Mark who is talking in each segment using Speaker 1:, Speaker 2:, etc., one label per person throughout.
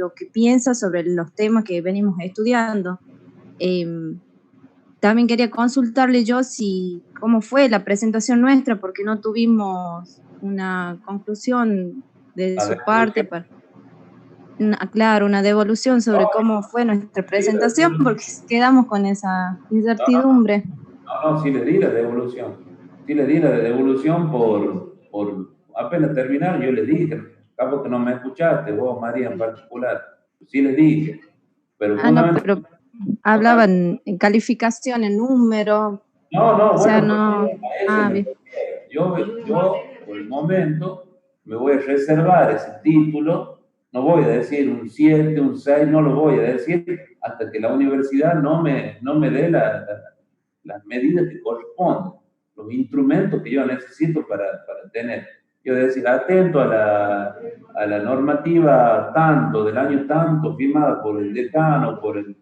Speaker 1: lo que piensa sobre los temas que venimos estudiando. También quería consultarle yo cómo fue la presentación nuestra, porque no tuvimos una conclusión de su parte, claro, una devolución sobre cómo fue nuestra presentación, porque quedamos con esa incertidumbre.
Speaker 2: No, sí le di la devolución. Sí le di la devolución por apenas terminar, yo le dije, capaz que no me escuchaste, vos, María, en particular. Sí le dije. Pero
Speaker 1: pero hablaban en calificación, en número.
Speaker 2: No,
Speaker 1: o sea,
Speaker 2: bueno,
Speaker 1: bien.
Speaker 2: Yo, por el momento, me voy a reservar ese título. No voy a decir un 7, un 6, no lo voy a decir hasta que la universidad no me dé las medidas que corresponden, los instrumentos que yo necesito para tener. Yo decir, atento a la normativa tanto, del año tanto, firmada por el decano, por el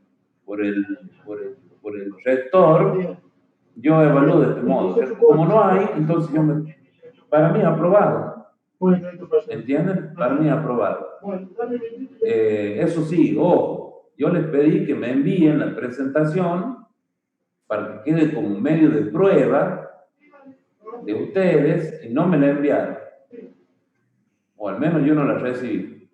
Speaker 2: rector, yo evalúo de este modo. Como no hay, entonces para mí aprobado. ¿Entienden? Para mí aprobado. Eso sí, ojo, yo les pedí que me envíen la presentación para que quede como medio de prueba de ustedes y no me la enviaron. O al menos yo no la recibí.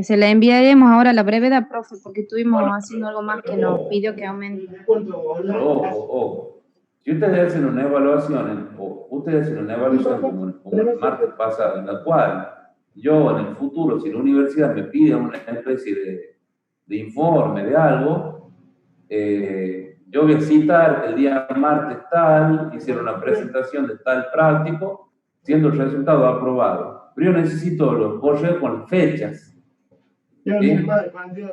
Speaker 1: Se la enviaremos ahora a la brevedad, profe, porque estuvimos haciendo algo más que nos pidió que aumente.
Speaker 2: Ojo. Si ustedes hacen una evaluación, como el martes pasado, en la cual yo en el futuro, si la universidad me pide una especie de informe de algo, yo voy a citar que el día martes tal, hicieron una presentación de tal práctico, siendo el resultado aprobado. Pero yo necesito los correos con fechas, ¿sí?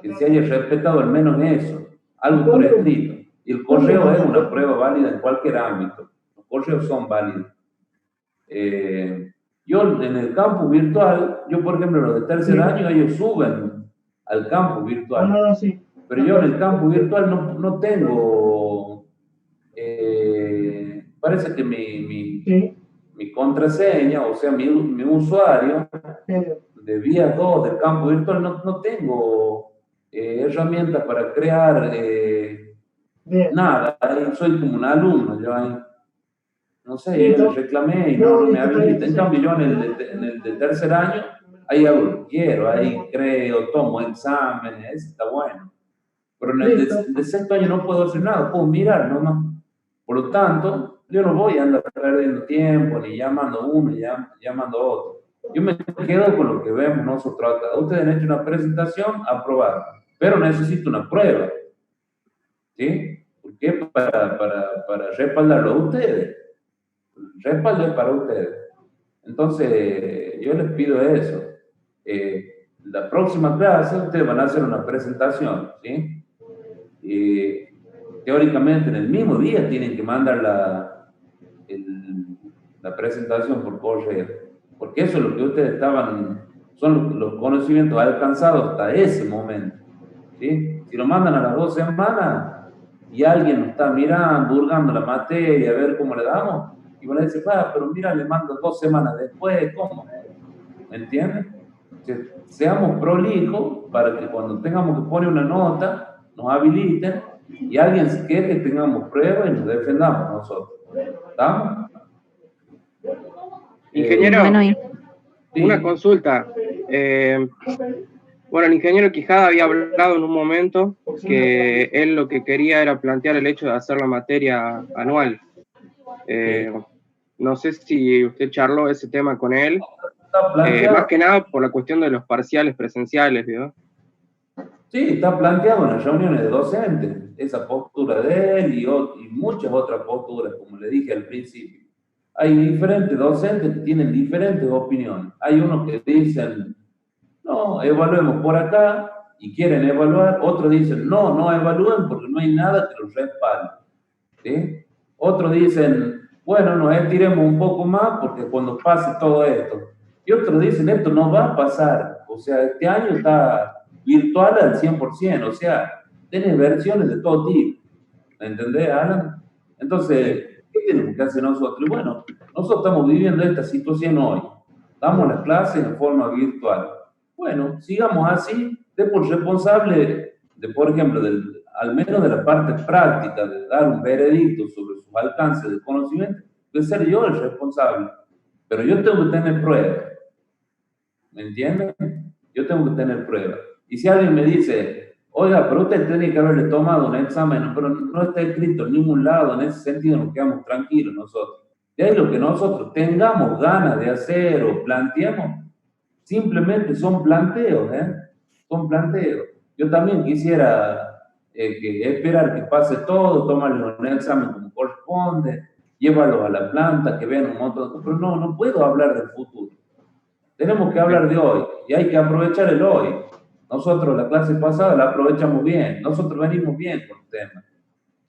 Speaker 2: Que se haya respetado al menos eso, algo por escrito. Y el correo es una prueba válida en cualquier ámbito. Los correos son válidos. Yo en el campus virtual, por ejemplo, los de tercer año, ellos suben al campus virtual. Pero yo en el campus virtual no tengo, parece que mi contraseña, o sea, mi usuario de vía 2 del campo virtual, no tengo herramientas para crear nada. Soy como un alumno, yo ahí. No sé, yo le reclamé y no me habilita. En cambio, yo en el de tercer año, ahí hago lo que quiero, ahí creo, tomo exámenes, está bueno. Pero en el de sexto año no puedo hacer nada, puedo mirar nomás. Por lo tanto, yo no voy a andar perdiendo tiempo, ni llamando a uno, ni llamando a otro. Yo me quedo con lo que vemos nosotros acá. Ustedes han hecho una presentación, aprobada, pero necesito una prueba. ¿Sí? ¿Por qué? Para respaldarlo a ustedes. Respaldo es para ustedes. Entonces, yo les pido eso. La próxima clase, ustedes van a hacer una presentación, ¿sí? Teóricamente, en el mismo día tienen que mandar la presentación por correo, porque eso es lo que ustedes son los conocimientos alcanzados hasta ese momento, ¿sí? Si lo mandan a las 2 semanas y alguien nos está mirando, hurgando la materia, a ver cómo le damos, y van a decir, pero mira, le mando 2 semanas después, ¿cómo? ¿Me entienden? Seamos prolijos para que cuando tengamos que poner una nota, nos habiliten y alguien se queje, tengamos pruebas y nos defendamos nosotros. ¿Estamos?
Speaker 3: Ingeniero, una consulta. Bueno, el ingeniero Quijada había hablado en un momento que él lo que quería era plantear el hecho de hacer la materia anual. No sé si usted charló ese tema con él, más que nada por la cuestión de los parciales presenciales, ¿vio?
Speaker 2: Sí, está planteado en las reuniones de docentes, esa postura de él y muchas otras posturas, como le dije al principio. Hay diferentes docentes que tienen diferentes opiniones. Hay unos que dicen, no, evaluemos por acá y quieren evaluar. Otros dicen, no evalúen porque no hay nada que los respalde. ¿Sí? Otros dicen, bueno, nos estiremos un poco más porque cuando pase todo esto. Y otros dicen, esto no va a pasar. O sea, este año está virtual al 100%, o sea, tenés versiones de todo tipo. ¿Me entendés, Alan? Entonces, ¿qué tenemos que hacer nosotros? Y bueno, nosotros estamos viviendo esta situación hoy. Damos las clases en forma virtual. Bueno, sigamos así, de por responsable de, por ejemplo, al menos de la parte práctica, de dar un veredicto sobre sus alcances de conocimiento, de ser yo el responsable. Pero yo tengo que tener pruebas, ¿me entienden? Yo tengo que tener pruebas. Y si alguien me dice, oiga, pero usted tiene que haberle tomado un examen, pero no está escrito en ningún lado, en ese sentido nos quedamos tranquilos nosotros. De ahí lo que nosotros tengamos ganas de hacer o planteemos, simplemente son planteos, ¿eh? Son planteos. Yo también quisiera esperar que pase todo, tomarle un examen como corresponde, llevarlos a la planta, que vean un montón de cosas, pero no puedo hablar del futuro. Tenemos que hablar de hoy y hay que aprovechar el hoy. Nosotros la clase pasada la aprovechamos bien, nosotros venimos bien con el tema.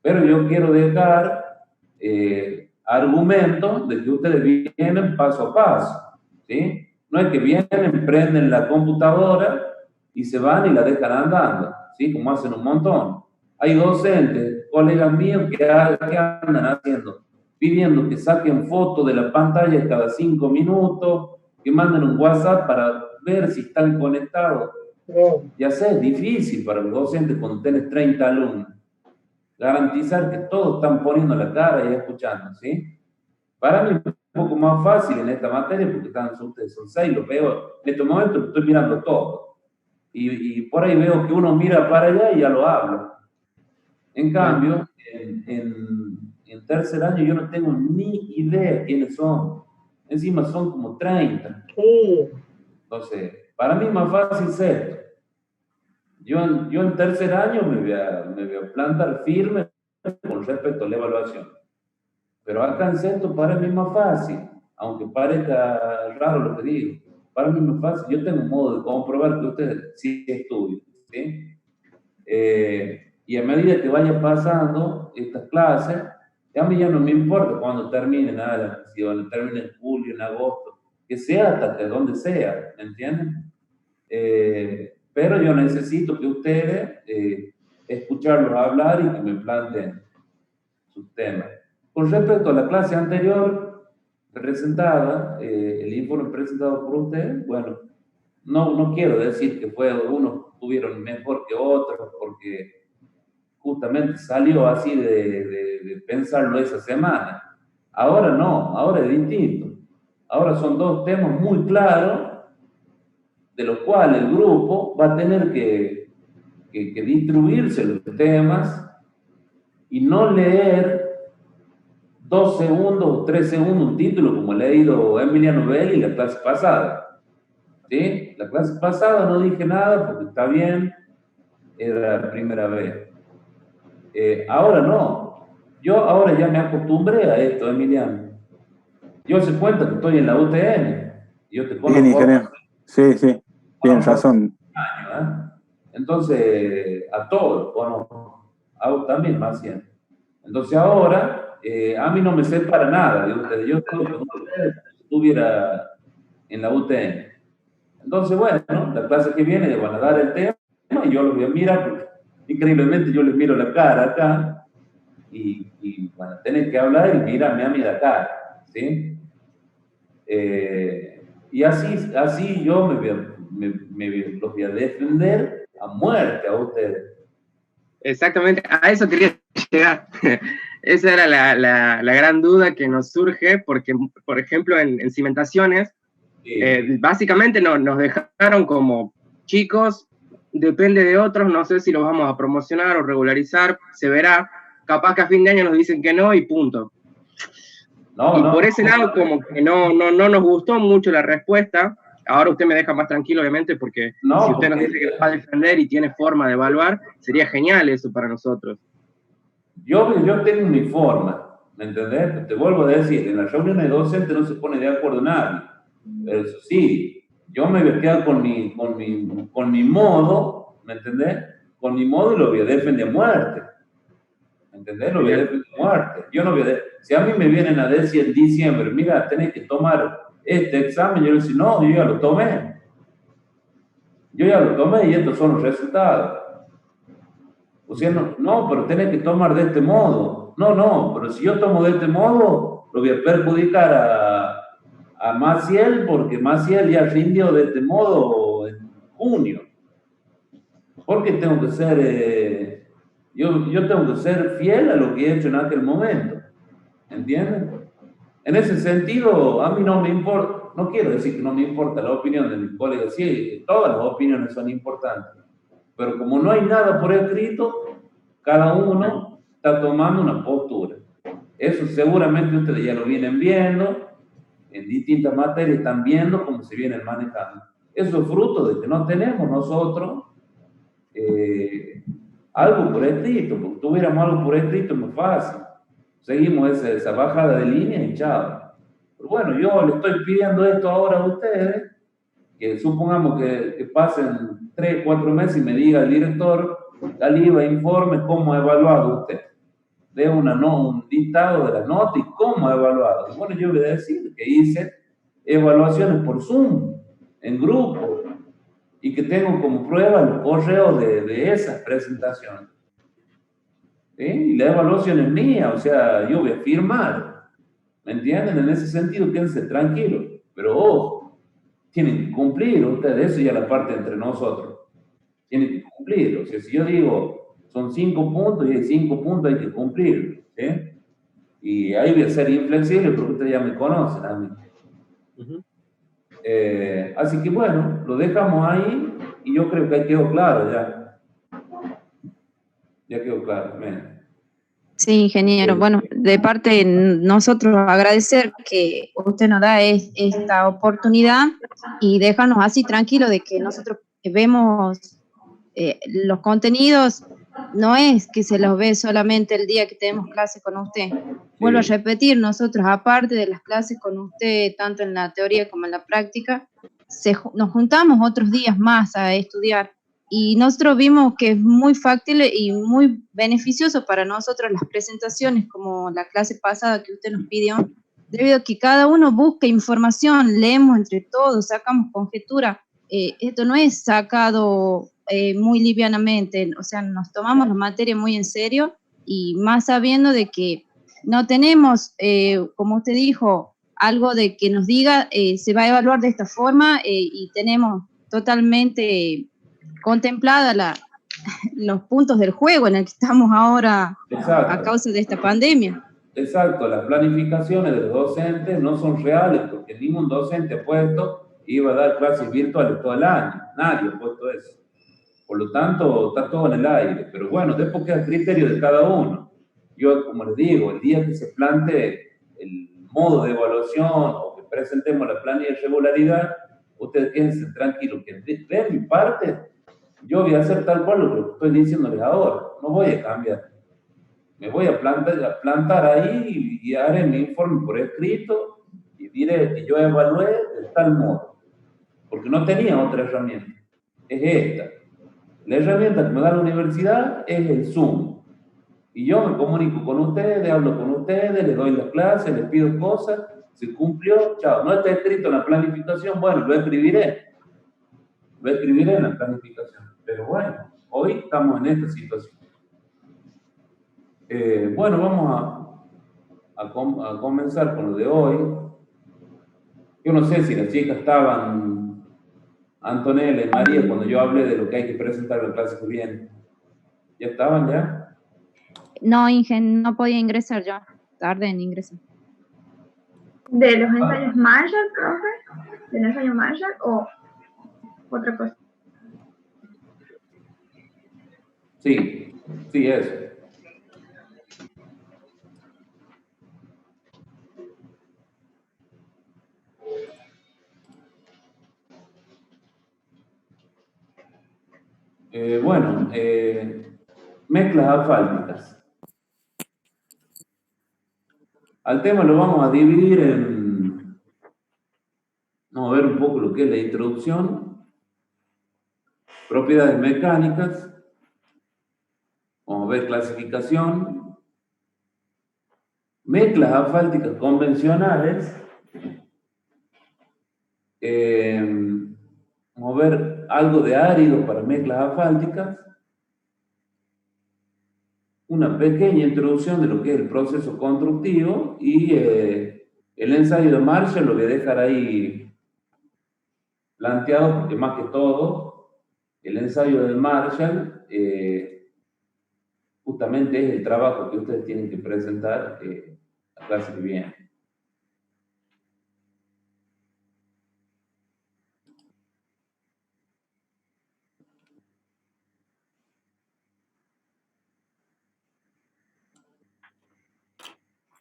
Speaker 2: Pero yo quiero dejar argumentos de que ustedes vienen paso a paso, ¿sí? No es que vienen, prenden la computadora y se van y la dejan andando, ¿sí? Como hacen un montón. Hay docentes, colegas míos que andan haciendo, pidiendo que saquen fotos de la pantalla cada 5 minutos, que manden un WhatsApp para ver si están conectados. Ya sé, es difícil para los docentes cuando tienes 30 alumnos. Garantizar que todos están poniendo la cara y escuchando, ¿sí? Para mí es un poco más fácil en esta materia porque ustedes son 6, lo veo. En estos momentos estoy mirando todo. Y por ahí veo que uno mira para allá y ya lo hablo. En cambio, en tercer año yo no tengo ni idea quiénes son. Encima son como 30. Entonces, para mí es más fácil ser. Yo en tercer año me voy a plantar firme con respecto a la evaluación. Pero acá en sexto para mí es más fácil, aunque parezca raro lo que digo. Para mí es más fácil. Yo tengo un modo de comprobar que ustedes sí estudian, ¿sí? Y a medida que vayan pasando estas clases, a mí ya no me importa cuando terminen nada, si terminen en julio, en agosto, que sea hasta que donde sea, ¿me entienden? Pero yo necesito que ustedes escucharlos hablar y que me planteen sus temas. Con respecto a la clase anterior presentada, el informe presentado por ustedes, bueno, no quiero decir que unos tuvieron mejor que otros, porque justamente salió así de pensarlo esa semana. Ahora no, ahora es distinto. Ahora son dos temas muy claros, de los cuales el grupo va a tener que distribuirse los temas y no leer 2 segundos o 3 segundos un título como ha leído Emiliano Belli la clase pasada. ¿Sí? La clase pasada no dije nada porque está bien, era la primera vez. Ahora no. Yo ahora ya me acostumbré a esto, Emiliano. Yo se cuenta que estoy en la UTN. Yo te conozco.
Speaker 4: Bien, ingeniero. Sí, tienes razón.
Speaker 2: Entonces, a todos, bueno, a vos también más bien. Entonces ahora, a mí no me separa nada de ustedes. Yo estuviera en la UTN. Entonces, bueno, la clase que viene van a dar el tema y yo lo voy a mirar, porque increíblemente yo les miro la cara acá y van a tener que hablar y mirarme a mí la cara, ¿sí? Y así yo los voy a defender a muerte a ustedes.
Speaker 3: Exactamente, a eso quería llegar. Esa era la gran duda que nos surge, porque, por ejemplo, en cimentaciones, sí. Básicamente nos dejaron como chicos, depende de otros, no sé si los vamos a promocionar o regularizar, se verá, capaz que a fin de año nos dicen que no y punto. Por ese lado como que no nos gustó mucho la respuesta. Ahora usted me deja más tranquilo, obviamente, porque si usted nos dice que va a defender y tiene forma de evaluar, sería genial eso para nosotros.
Speaker 2: Yo tengo mi forma, ¿me entendés? Te vuelvo a decir, en las reuniones de docentes no se pone de acuerdo nadie. Pero eso sí, yo me voy a quedar con mi modo, ¿me entendés? Con mi modo y lo voy a defender a muerte. ¿Me entendés? Lo voy a defender a muerte. Yo no voy a si a mí me vienen a decir en diciembre, mira, tenés que tomar este examen, yo le digo, no, yo ya lo tomé. Yo ya lo tomé y estos son los resultados. O sea, no, pero tenés que tomar de este modo. No, pero si yo tomo de este modo, lo voy a perjudicar a Maciel, porque Maciel ya rindió de este modo ¿Por qué tengo que ser, yo tengo que ser fiel a lo que he hecho en aquel momento? ¿Entiendes? En ese sentido, a mí no me importa, no quiero decir que no me importa la opinión de mis colegas, sí, todas las opiniones son importantes, pero como no hay nada por escrito, cada uno está tomando una postura. Eso seguramente ustedes ya lo vienen viendo, en distintas materias están viendo cómo se vienen manejando. Eso es fruto de que no tenemos nosotros algo por escrito, porque tuviéramos algo por escrito es muy fácil. Seguimos esa bajada de línea y chao. Pero bueno, yo le estoy pidiendo esto ahora a ustedes, que supongamos que pasen 3, 4 meses y me diga el director, Galiba, informe cómo ha evaluado usted. De un listado de las notas y cómo ha evaluado. Y bueno, yo voy a decir que hice evaluaciones por Zoom, en grupo, y que tengo como prueba los correos de esas presentaciones. ¿Sí? Y la evaluación es mía, o sea, yo voy a firmar. ¿Me entienden? En ese sentido, quédense tranquilos. Pero ojo, tienen que cumplir ustedes, eso ya es la parte entre nosotros. Tienen que cumplir. O sea, si yo digo, son 5 puntos y hay 5 puntos, hay que cumplir. ¿Sí? Y ahí voy a ser inflexible porque ustedes ya me conocen a mí. Así que bueno, lo dejamos ahí y yo creo que ahí quedó claro ya. Ya quedó claro. Bien.
Speaker 1: Sí, ingeniero. Bueno, de parte de nosotros agradecer que usted nos da esta oportunidad y dejarnos así tranquilos de que nosotros vemos los contenidos, no es que se los ve solamente el día que tenemos clase con usted. Vuelvo a repetir, nosotros aparte de las clases con usted, tanto en la teoría como en la práctica, nos juntamos otros días más a estudiar. Y nosotros vimos que es muy factible y muy beneficioso para nosotros las presentaciones, como la clase pasada que usted nos pidió, debido a que cada uno busca información, leemos entre todos, sacamos conjetura. Esto no es sacado muy livianamente, o sea, nos tomamos la materia muy en serio y más sabiendo de que no tenemos, como usted dijo, algo de que nos diga se va a evaluar de esta forma y tenemos totalmente contemplada los puntos del juego en el que estamos ahora. Exacto. A causa de esta pandemia.
Speaker 2: Exacto, las planificaciones de los docentes no son reales porque ningún docente ha puesto iba a dar clases virtuales todo el año, nadie ha puesto eso. Por lo tanto, está todo en el aire, pero bueno, después queda el criterio de cada uno. Yo, como les digo, el día que se plantee el modo de evaluación o que presentemos la planilla de regularidad, ustedes quédense tranquilos, que de mi parte, yo voy a hacer tal cual lo que estoy diciéndoles ahora, no voy a cambiar. Me voy a plantar ahí y haré mi informe por escrito y diré que yo evalué de tal modo, porque no tenía otra herramienta, es esta. La herramienta que me da la universidad es el Zoom. Y yo me comunico con ustedes, hablo con ustedes, les doy las clases, les pido cosas, se cumplió, chao. No está escrito en la planificación, bueno, lo escribiré. Lo escribiré en la planificación. Pero bueno, hoy estamos en esta situación. Bueno, vamos a comenzar con lo de hoy. Yo no sé si las chicas estaban, Antonella y María, cuando yo hablé de lo que hay que presentar en la clase que viene. ¿Ya estaban ya?
Speaker 1: No, Ingen, no podía ingresar ya. Tarde en ingresar.
Speaker 5: ¿De los ensayos Marshall, profe? ¿De los ensayos Marshall o otra cosa?
Speaker 2: Sí, eso. Bueno, mezclas asfálticas. Al tema lo vamos a dividir en... Vamos a ver un poco lo que es la introducción, propiedades mecánicas, vamos a ver clasificación, mezclas asfálticas convencionales, vamos a ver algo de árido para mezclas asfálticas, una pequeña introducción de lo que es el proceso constructivo y el ensayo de Marshall lo voy a dejar ahí planteado porque más que todo el ensayo del Marshall justamente es el trabajo que ustedes tienen que presentar la clase que viene.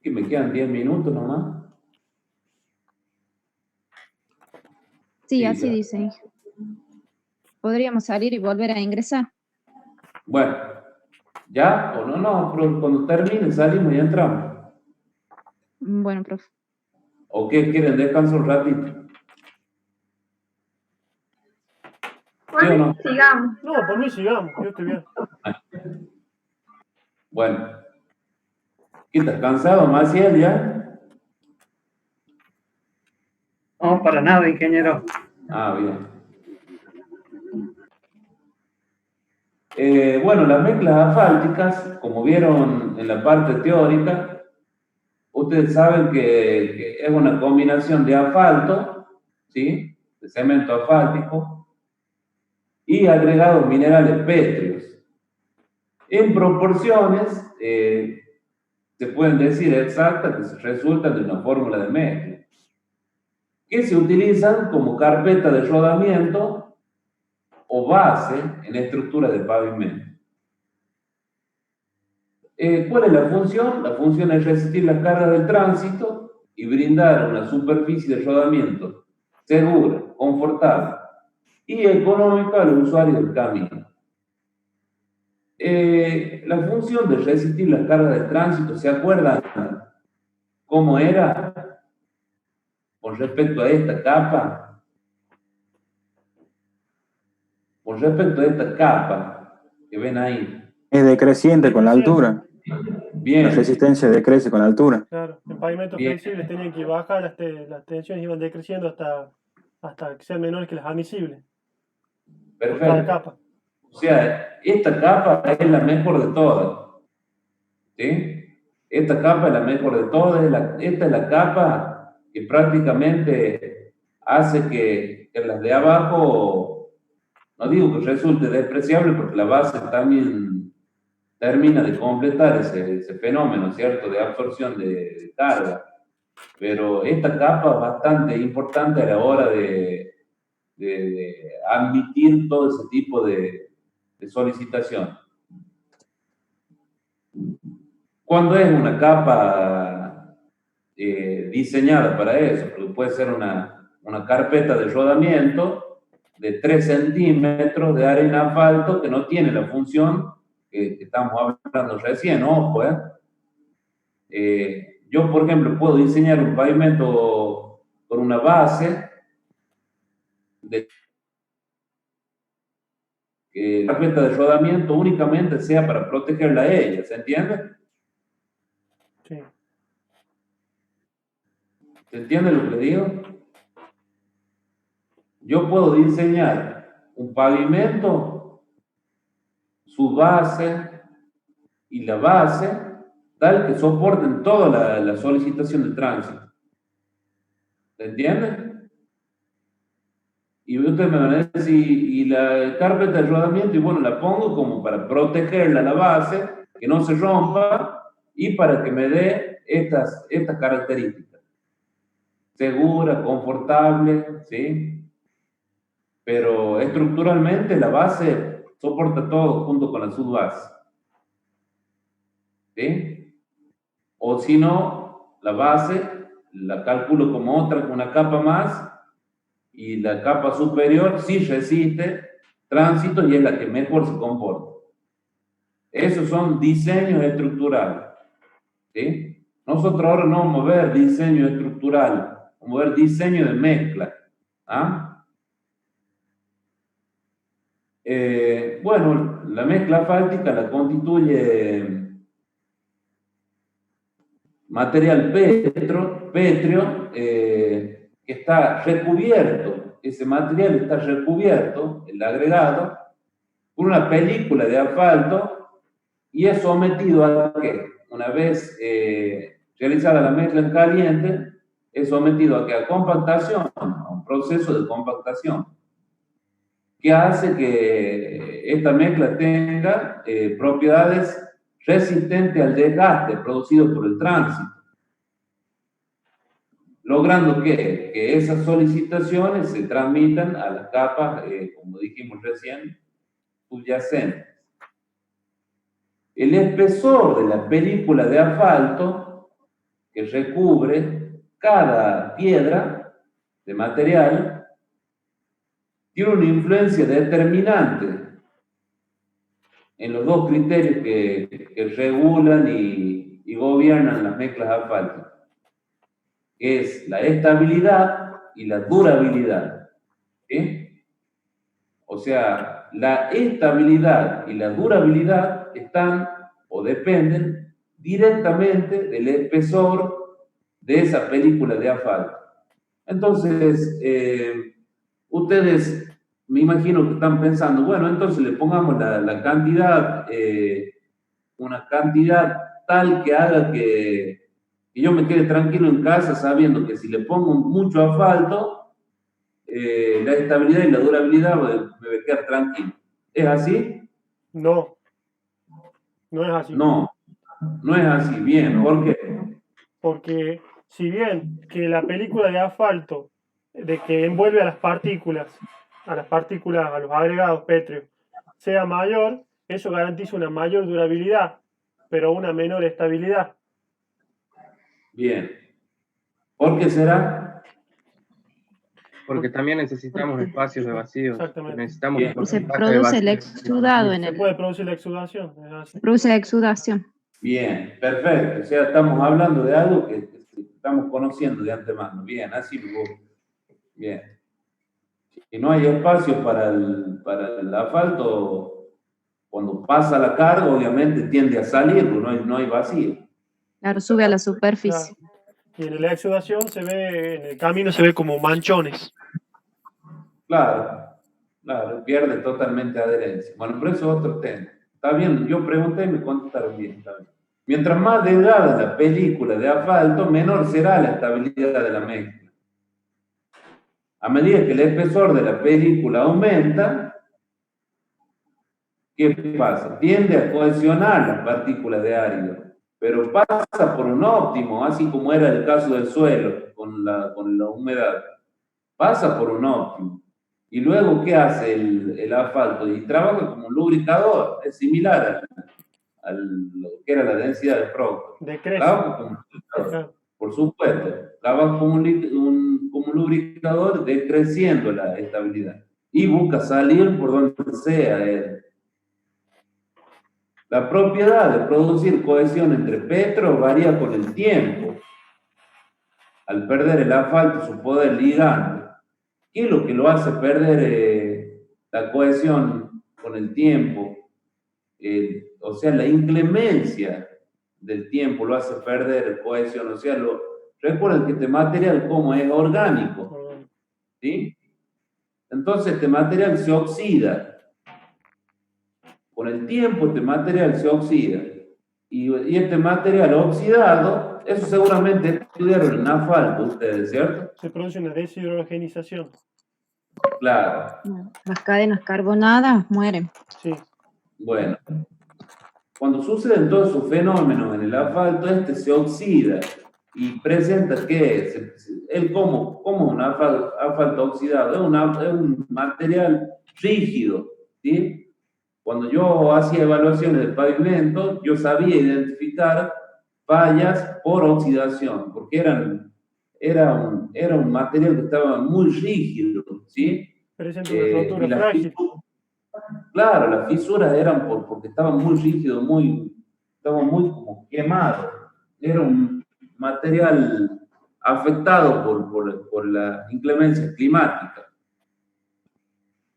Speaker 2: Que me quedan 10 minutos nomás.
Speaker 1: Sí, así dice. Podríamos salir y volver a ingresar.
Speaker 2: Bueno, ¿ya? O no, pero cuando termine salimos y entramos.
Speaker 1: Bueno, profe.
Speaker 2: ¿O qué quieren? Descanso un ratito. ¿Sí o no?
Speaker 5: Sigamos.
Speaker 6: No, por mí sigamos, yo estoy bien.
Speaker 2: Bueno. ¿Qué estás cansado, Maciel, ya?
Speaker 7: No, para nada, ingeniero.
Speaker 2: Ah, bien. Bueno, las mezclas asfálticas, como vieron en la parte teórica, ustedes saben que es una combinación de asfalto, ¿sí? De cemento asfáltico y agregados minerales pétreos. En proporciones, se pueden decir exactas, que resultan de una fórmula de mezcla, que se utilizan como carpeta de rodamiento o base en estructura de pavimento. ¿Cuál es la función? La función es resistir las cargas del tránsito y brindar una superficie de rodamiento segura, confortable y económica al usuario del camino. La función de resistir las cargas del tránsito, ¿se acuerdan cómo era con respecto a esta capa? Con respecto a esta capa que ven ahí.
Speaker 4: Es decreciente con la altura.
Speaker 2: Bien.
Speaker 4: La resistencia decrece con la altura.
Speaker 6: Claro, en pavimentos flexibles tenían que bajar, las tensiones iban decreciendo hasta que sean menores que las admisibles.
Speaker 2: Perfecto.
Speaker 6: Cada capa.
Speaker 2: O sea, esta capa es la mejor de todas. ¿Sí? Esta capa es la mejor de todas. Esta es la capa que prácticamente hace que las de abajo, no digo que resulte despreciable, porque la base también termina de completar ese fenómeno, ¿cierto?, de absorción de carga. Pero esta capa es bastante importante a la hora de admitir todo ese tipo de solicitación. Cuando es una capa diseñada para eso, porque puede ser una carpeta de rodamiento de 3 centímetros de arena asfalto que no tiene la función que estamos hablando recién, ojo, yo, por ejemplo, puedo diseñar un pavimento con una base de que la carpeta de rodamiento únicamente sea para protegerla a ella, ¿se entiende?
Speaker 6: Sí.
Speaker 2: ¿Se entiende lo que digo? Yo puedo diseñar un pavimento, su base y la base, tal que soporten toda la solicitación de tránsito. ¿Se entiende? Y ustedes me van a decir, y la carpeta de rodamiento, y bueno, la pongo como para protegerla, la base, que no se rompa, y para que me dé estas características. Segura, confortable, ¿sí? Pero estructuralmente la base soporta todo junto con la subbase. ¿Sí? O si no, la base la calculo como una capa más, y la capa superior sí resiste tránsito y es la que mejor se comporta. Esos son diseños estructurales. ¿Sí? Nosotros ahora no vamos a ver diseño estructural, vamos a ver diseño de mezcla. ¿Ah? Bueno, la mezcla asfáltica la constituye material pétreo que está recubierto, ese material está recubierto, el agregado, por una película de asfalto y es sometido a que, una vez realizada la mezcla en caliente, es sometido a que a compactación, a un proceso de compactación, que hace que esta mezcla tenga propiedades resistentes al desgaste producido por el tránsito, logrando que esas solicitaciones se transmitan a las capas, como dijimos recién, subyacentes. El espesor de la película de asfalto que recubre cada piedra de material tiene una influencia determinante en los dos criterios que regulan y gobiernan las mezclas asfálticas, que es la estabilidad y la durabilidad. ¿Sí? O sea, la estabilidad y la durabilidad están o dependen directamente del espesor de esa película de asfalto. Entonces, ustedes me imagino que están pensando, bueno, entonces le pongamos la cantidad, una cantidad tal que haga que yo me quede tranquilo en casa sabiendo que si le pongo mucho asfalto, la estabilidad y la durabilidad me voy a quedar tranquilo. ¿Es así?
Speaker 6: No, no es así.
Speaker 2: No, no es así. Bien, ¿por qué?
Speaker 6: Porque si bien que la película de asfalto, de que envuelve a las partículas, a los agregados pétreos, sea mayor, eso garantiza una mayor durabilidad, pero una menor estabilidad.
Speaker 2: Bien. ¿Por qué será?
Speaker 3: Porque también necesitamos espacios de vacío.
Speaker 6: Exactamente.
Speaker 3: Necesitamos
Speaker 2: Bien.
Speaker 3: un
Speaker 1: Se
Speaker 3: porcentaje de
Speaker 1: produce el
Speaker 3: vacío.
Speaker 1: exudado en
Speaker 6: Se
Speaker 1: el.
Speaker 6: puede producir la exudación. Es así.
Speaker 1: Se produce exudación.
Speaker 2: Bien, perfecto. O sea, estamos hablando de algo que estamos conociendo de antemano. Bien, así lo voy. Bien. Si no hay espacio para el asfalto, cuando pasa la carga, obviamente tiende a salir, no hay vacío.
Speaker 1: Claro, sube a la superficie.
Speaker 6: Claro. Y en la exudación se ve, en el camino se ve como manchones.
Speaker 2: Claro, claro, pierde totalmente adherencia. Bueno, pero eso es otro tema. Está bien, yo pregunté y me contestaron bien, está bien. Mientras más delgada la película de asfalto, menor será la estabilidad de la mezcla. A medida que el espesor de la película aumenta, ¿qué pasa? Tiende a cohesionar las partículas de árido, pero pasa por un óptimo, así como era el caso del suelo con la humedad. Pasa por un óptimo. Y luego, ¿qué hace el asfalto? Y trabaja como un lubricador, es similar a lo que era la densidad de producto. Trabaja como un lubricador, por supuesto. Trabaja como un lubricador, decreciendo la estabilidad. Y busca salir por donde sea. La propiedad de producir cohesión entre petros varía con el tiempo. Al perder el asfalto su poder ligante, ¿qué es lo que lo hace perder la cohesión con el tiempo? O sea, la inclemencia del tiempo lo hace perder cohesión. O sea, recuerden que este material, como es orgánico, ¿sí? Entonces este material se oxida. Con el tiempo este material se oxida. Y este material oxidado, eso seguramente estudiaron en asfalto ustedes, ¿cierto?
Speaker 6: Se produce una deshidrogenización.
Speaker 2: Claro.
Speaker 1: Las cadenas carbonadas mueren.
Speaker 6: Sí.
Speaker 2: Bueno, cuando suceden todos esos fenómenos en el asfalto, este se oxida y presenta que él como un asfalto oxidado, es un material rígido, ¿sí? Cuando yo hacía evaluaciones del pavimento, yo sabía identificar fallas por oxidación, porque era un material que estaba muy rígido, ¿sí?
Speaker 6: Presenta una rotura frágil.
Speaker 2: Claro, las fisuras eran porque estaban muy rígidos, estaban muy como quemados. Era un material afectado por la inclemencia climática.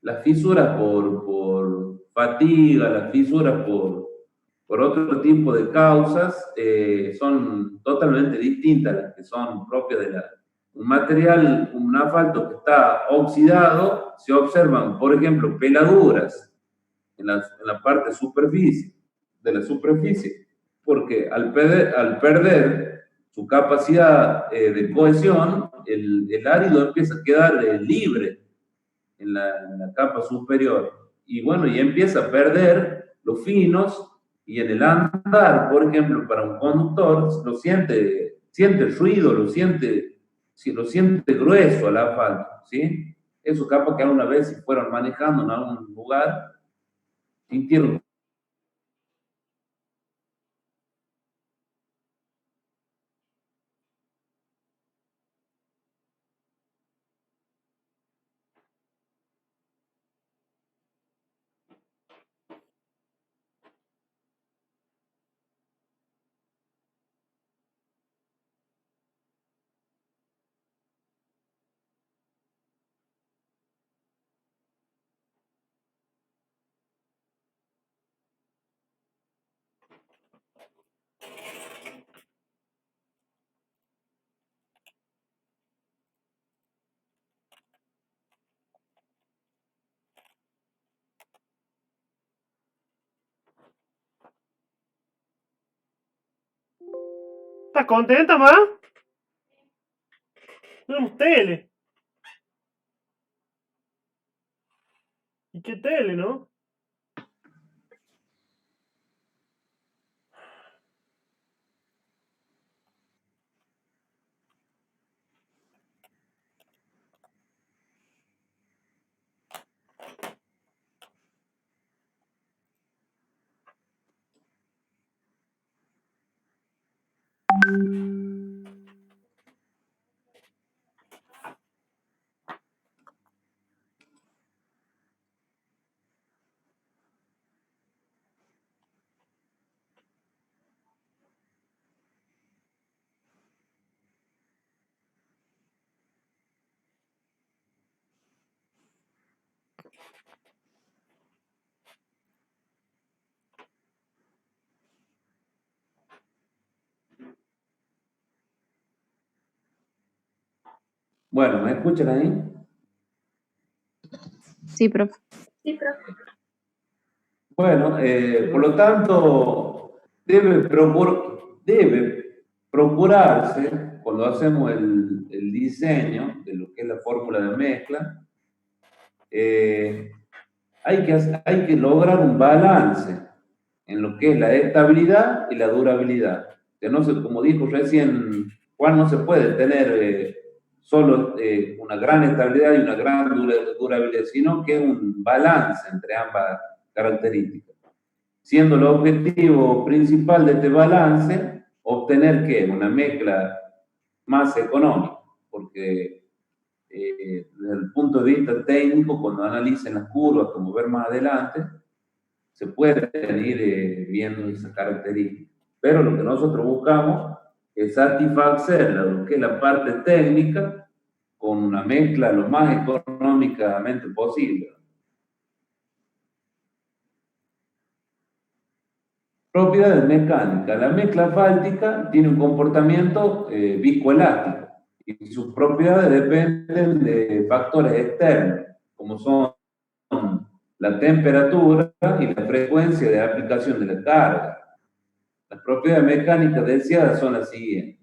Speaker 2: Las fisuras por fatiga, las fisuras por otro tipo de causas son totalmente distintas a las que son propias de un material, un asfalto que está oxidado, se observan, por ejemplo, peladuras en la parte de la superficie, porque al perder su capacidad de cohesión, el árido empieza a quedar libre. en la capa superior. Y bueno, y empieza a perder los finos, y en el andar, por ejemplo, para un conductor, siente el ruido, lo siente grueso al asfalto, ¿sí? Eso capaz que alguna vez si fueron manejando en algún lugar, sintieron.
Speaker 6: ¿Estás contenta, ma? Tenemos tele. ¿Y qué tele, no?
Speaker 2: Bueno, ¿me escuchan ahí?
Speaker 1: Sí, profe.
Speaker 5: Sí, profe.
Speaker 2: Bueno, por lo tanto, debe procurarse, cuando hacemos el diseño de lo que es la fórmula de mezcla, hay que lograr un balance en lo que es la estabilidad y la durabilidad. Que no se, como dijo recién Juan, no se puede tener solo una gran estabilidad y una gran durabilidad, sino que es un balance entre ambas características. Siendo el objetivo principal de este balance obtener ¿qué? Una mezcla más económica, porque desde el punto de vista técnico, cuando analicen las curvas, como ver más adelante, se pueden ir viendo esas características. Pero lo que nosotros buscamos es satisfacer lo que es la parte técnica con una mezcla lo más económicamente posible. Propiedades mecánicas. La mezcla asfáltica tiene un comportamiento viscoelástico y sus propiedades dependen de factores externos, como son la temperatura y la frecuencia de aplicación de la carga. Las propiedades mecánicas deseadas son las siguientes: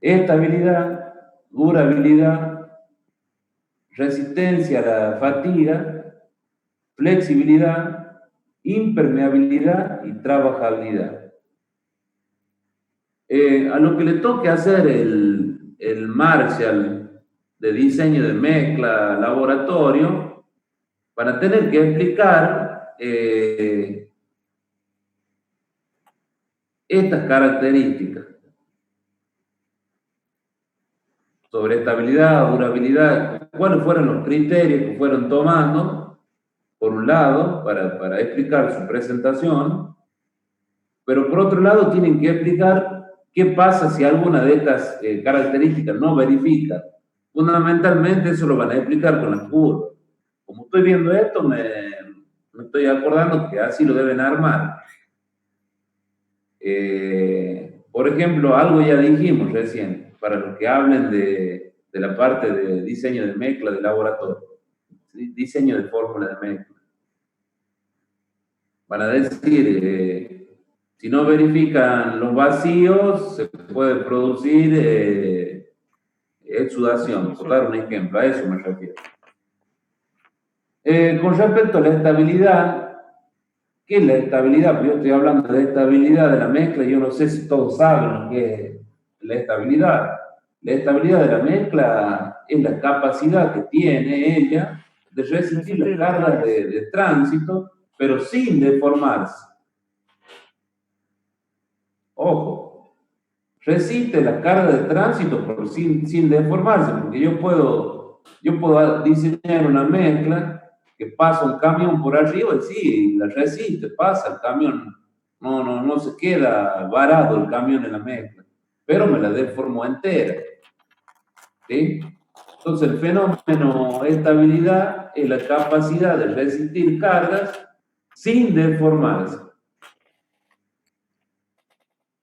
Speaker 2: estabilidad, durabilidad, resistencia a la fatiga, flexibilidad, impermeabilidad y trabajabilidad. A lo que le toque hacer el Marshall de diseño de mezcla laboratorio, van a tener que explicar estas características sobre estabilidad, durabilidad, cuáles fueron los criterios que fueron tomando, por un lado, para explicar su presentación, pero por otro lado tienen que explicar qué pasa si alguna de estas características no verifica. Fundamentalmente eso lo van a explicar con las curvas. Como estoy viendo esto, me estoy acordando que así lo deben armar. Por ejemplo, algo ya dijimos recién, para los que hablen de la parte de diseño de mezcla de laboratorio, diseño de fórmula de mezcla. Van a decir, si no verifican los vacíos, se puede producir exudación. Por dar un ejemplo, a eso me refiero. Con respecto a la estabilidad, ¿qué es la estabilidad? Pues yo estoy hablando de estabilidad de la mezcla, yo no sé si todos saben lo que es la estabilidad. La estabilidad de la mezcla es la capacidad que tiene ella de resistir las cargas de tránsito, pero sin deformarse. Ojo, resiste la carga de tránsito pero sin deformarse, porque yo puedo diseñar una mezcla que pasa un camión por arriba y sí, la resiste, pasa el camión, no se queda varado el camión en la mezcla, pero me la deformó entera. ¿Sí? Entonces el fenómeno de estabilidad es la capacidad de resistir cargas sin deformarse.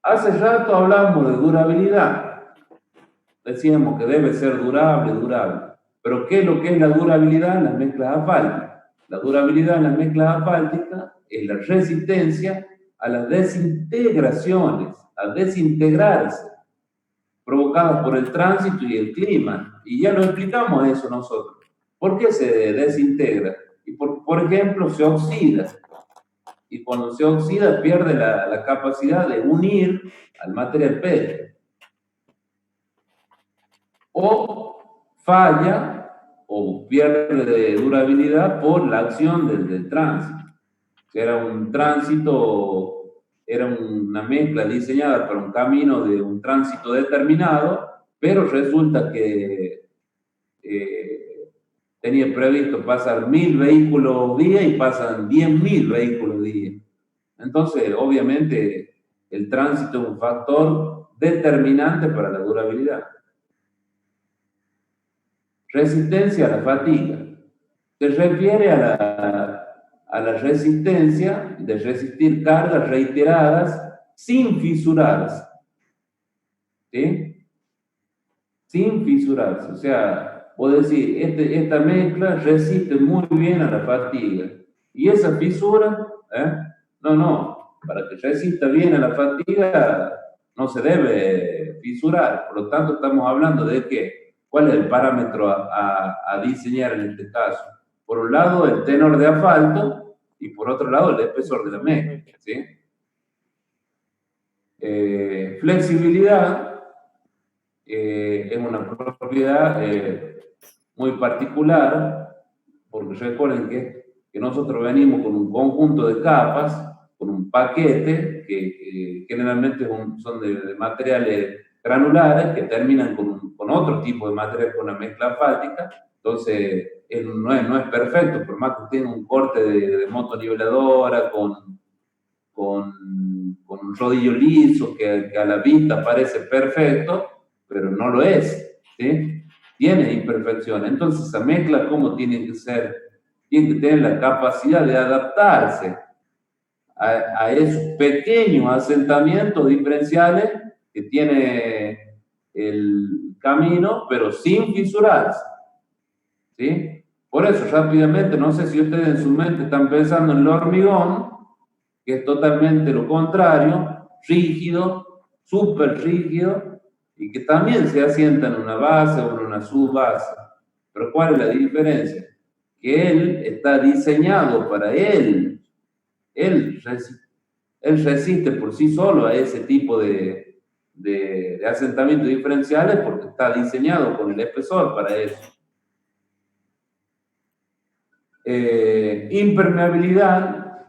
Speaker 2: Hace rato hablamos de durabilidad. Decíamos que debe ser durable. Pero ¿qué es lo que es la durabilidad en las mezclas asfálticas? La durabilidad en las mezclas asfálticas es la resistencia a las desintegraciones, a desintegrarse, provocadas por el tránsito y el clima. Y ya lo explicamos eso nosotros. ¿Por qué se desintegra? Y por ejemplo, se oxida. Y cuando se oxida pierde la capacidad de unir al material pétreo. O falla o pierde durabilidad por la acción del tránsito. Era un tránsito, era una mezcla diseñada para un camino de un tránsito determinado, pero resulta que tenía previsto pasar 1000 vehículos día y pasan 10.000 vehículos día. Entonces, obviamente, el tránsito es un factor determinante para la durabilidad. Resistencia a la fatiga. Se refiere a la resistencia de resistir cargas reiteradas sin fisurarse. ¿Sí? Sin fisurarse. O sea, puedo decir, esta mezcla resiste muy bien a la fatiga. Y esa fisura, para que resista bien a la fatiga, no se debe fisurar. Por lo tanto, estamos hablando de que, ¿cuál es el parámetro a diseñar en este caso? Por un lado, el tenor de asfalto y por otro lado, el espesor de la mezcla. ¿Sí? Flexibilidad es una propiedad muy particular, porque recuerden que nosotros venimos con un conjunto de capas, con un paquete que generalmente son de materiales granulares que terminan con otro tipo de material, con una mezcla asfáltica. Entonces no es perfecto, por más que tiene un corte de motoniveladora con un rodillo liso que a la vista parece perfecto, pero no lo es, ¿sí? Tiene imperfecciones. Entonces esa mezcla, ¿cómo tiene que ser? Tiene que tener la capacidad de adaptarse a esos pequeños asentamientos diferenciales que tiene el camino, pero sin fisurarse. ¿Sí? Por eso, rápidamente, no sé si ustedes en su mente están pensando en el hormigón, que es totalmente lo contrario, rígido, súper rígido, y que también se asienta en una base o en una subbase. Pero ¿cuál es la diferencia? Que él está diseñado para él. Él resiste por sí solo a ese tipo de asentamientos diferenciales porque está diseñado con el espesor para eso. Impermeabilidad,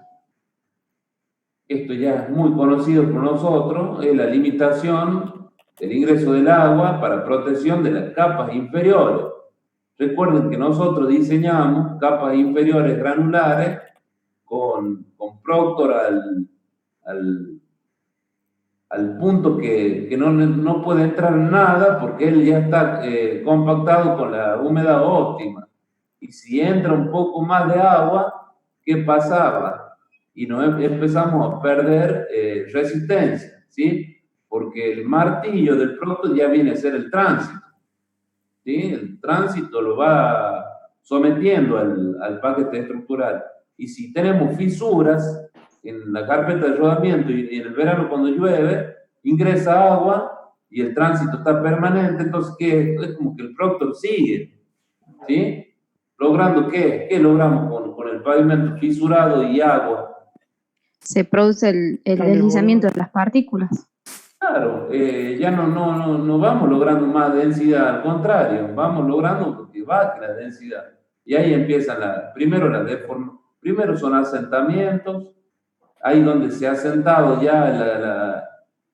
Speaker 2: esto ya es muy conocido por nosotros, es la limitación del ingreso del agua para protección de las capas inferiores. Recuerden que nosotros diseñamos capas inferiores granulares con Proctor al punto que no puede entrar nada porque él ya está compactado con la humedad óptima. Y si entra un poco más de agua, ¿qué pasaba? Y empezamos a perder resistencia, ¿sí? Porque el martillo del Proctor ya viene a ser el tránsito, ¿sí? El tránsito lo va sometiendo al paquete estructural. Y si tenemos fisuras en la carpeta de rodamiento y en el verano cuando llueve, ingresa agua y el tránsito está permanente, entonces ¿qué? Es como que el Proctor sigue, ¿sí? ¿Logrando qué? ¿Qué logramos con el pavimento fisurado y agua?
Speaker 1: Se produce el deslizamiento de las partículas.
Speaker 2: Claro, ya no vamos logrando más densidad, al contrario, vamos logrando que baje la densidad. Y ahí empiezan primero son asentamientos, ahí donde se ha asentado ya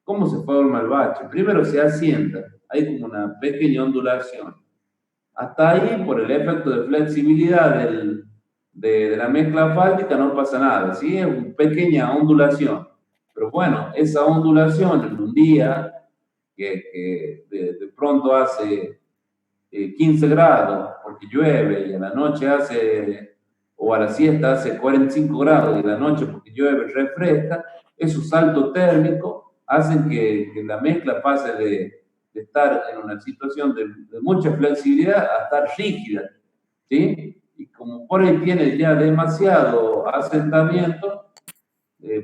Speaker 2: ¿cómo se forma el bache? Primero se asienta, hay como una pequeña ondulación. Hasta ahí, por el efecto de flexibilidad de la mezcla asfáltica, no pasa nada, ¿sí? Es una pequeña ondulación. Pero bueno, esa ondulación en un día que de pronto hace 15 grados porque llueve y a la noche o a la siesta hace 45 grados y a la noche porque llueve refresca, esos saltos térmicos hacen que la mezcla pase de estar en una situación de mucha flexibilidad a estar rígida, ¿sí? Y como por ahí tiene ya demasiado asentamiento,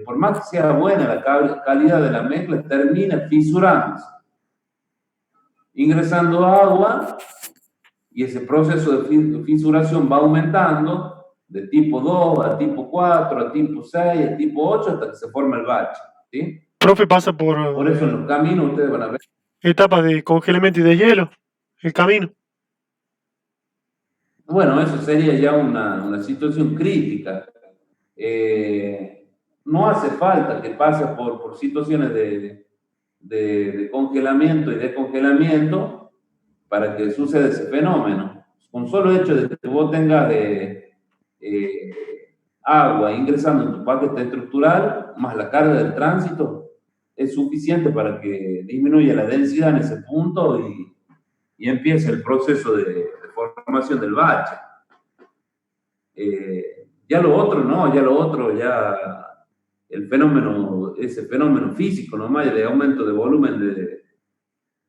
Speaker 2: por más que sea buena la calidad de la mezcla, termina fisurándose, ingresando agua, y ese proceso de fisuración va aumentando de tipo 2 a tipo 4, a tipo 6, a tipo 8, hasta que se forma el bache, ¿sí?
Speaker 6: Profe, pasa por
Speaker 2: eso en los caminos ustedes van a ver
Speaker 6: etapas de congelamiento y de hielo, el camino.
Speaker 2: Bueno, eso sería ya una situación crítica. No hace falta que pase por situaciones de congelamiento y descongelamiento para que suceda ese fenómeno. Con solo hecho de que vos tengas agua ingresando en tu paquete estructural, más la carga del tránsito, es suficiente para que disminuya la densidad en ese punto y empiece el proceso de formación del bache. Ya lo otro, no, ese fenómeno físico nomás de aumento de volumen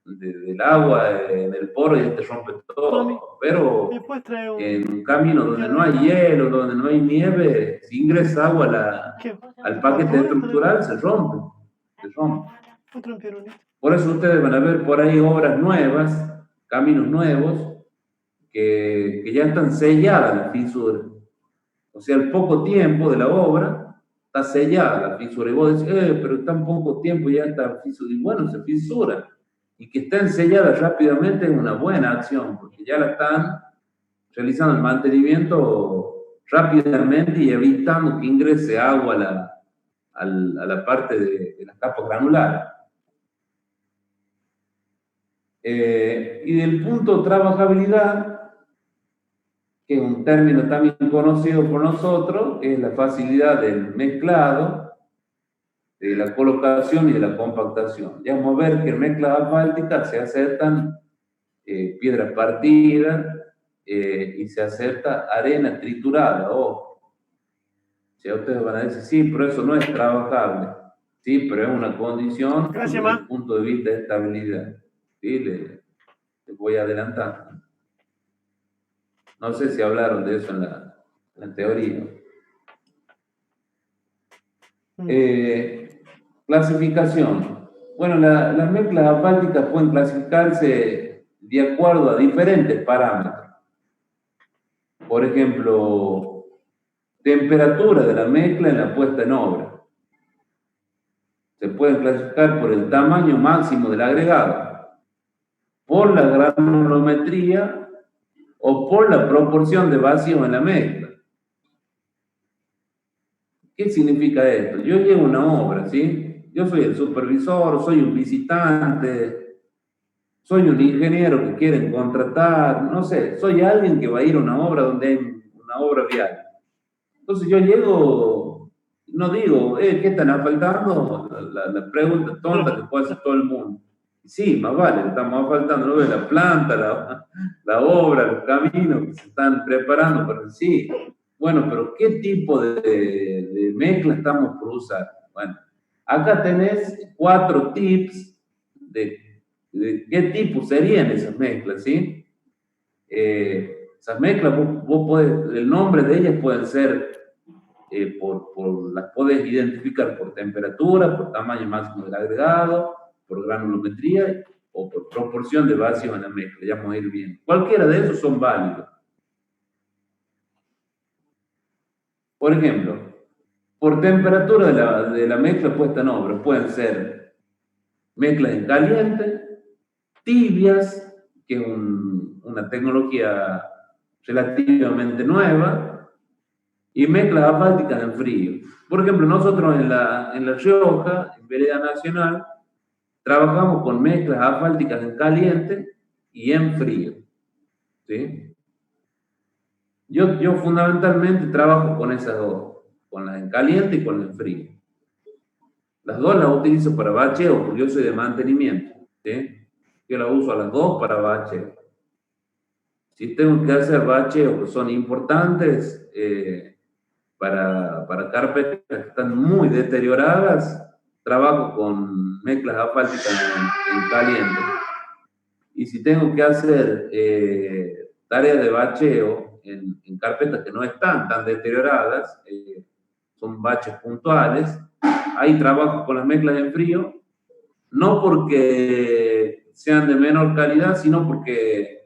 Speaker 2: del agua en el poro y te rompe todo. Pero en un camino donde no hay hielo, donde no hay nieve, si ingresa agua al paquete estructural, se rompe. Por eso ustedes van a ver por ahí obras nuevas, caminos nuevos, que ya están selladas las fisuras. O sea, al poco tiempo de la obra, está sellada la fisura. Y vos decís, pero en tan poco tiempo ya está fisura. Y bueno, se fisura. Y que estén selladas rápidamente es una buena acción, porque ya la están realizando el mantenimiento rápidamente y evitando que ingrese agua a la parte de las capas granulares. Y del punto trabajabilidad, que es un término también conocido por nosotros, es la facilidad del mezclado, de la colocación y de la compactación. Ya vamos a ver que en mezclas asfálticas se aceptan piedras partidas y se acepta arena triturada. Ojo. Si ustedes van a decir, sí, pero eso no es trabajable. Sí, pero es una condición desde el punto de vista de estabilidad. ¿Sí? Les voy adelantando. No sé si hablaron de eso en la teoría. Clasificación. Bueno, las mezclas asfálticas pueden clasificarse de acuerdo a diferentes parámetros. Por ejemplo, temperatura de la mezcla en la puesta en obra. Se pueden clasificar por el tamaño máximo del agregado, por la granulometría o por la proporción de vacío en la mezcla. ¿Qué significa esto? Yo llevo una obra, ¿sí? Yo soy el supervisor, soy un visitante, soy un ingeniero que quieren contratar, no sé, soy alguien que va a ir a una obra donde hay una obra vial. Entonces yo llego, no digo, ¿qué están asfaltando? La pregunta tonta que puede hacer todo el mundo. Sí, más vale, estamos asfaltando, ¿no ves? La planta, la obra, los caminos que se están preparando para el sí. Bueno, pero ¿qué tipo de mezcla estamos por usar? Bueno, acá tenés 4 tips de qué tipo serían esas mezclas, ¿sí? Esas mezclas, vos podés, el nombre de ellas pueden ser, las podés identificar por temperatura, por tamaño máximo del agregado, por granulometría o por proporción de vacío en la mezcla, ya vamos a ir viendo. Cualquiera de esos son válidos. Por ejemplo, por temperatura de la mezcla puesta en obra, pueden ser mezclas en caliente, tibias, que es una tecnología relativamente nueva, y mezclas asfálticas en frío. Por ejemplo, nosotros en La Rioja, en Vereda Nacional, trabajamos con mezclas asfálticas en caliente y en frío. ¿Sí? Yo fundamentalmente trabajo con esas dos, con la en caliente y con la en frío. Las dos las utilizo para bacheo, porque yo soy de mantenimiento. ¿Sí? Yo las uso a las dos para bacheo. Si tengo que hacer bacheos que son importantes para carpetas que están muy deterioradas, trabajo con mezclas asfálticas en caliente. Y si tengo que hacer tareas de bacheo en carpetas que no están tan deterioradas, son baches puntuales, ahí trabajo con las mezclas en frío, no porque sean de menor calidad, sino porque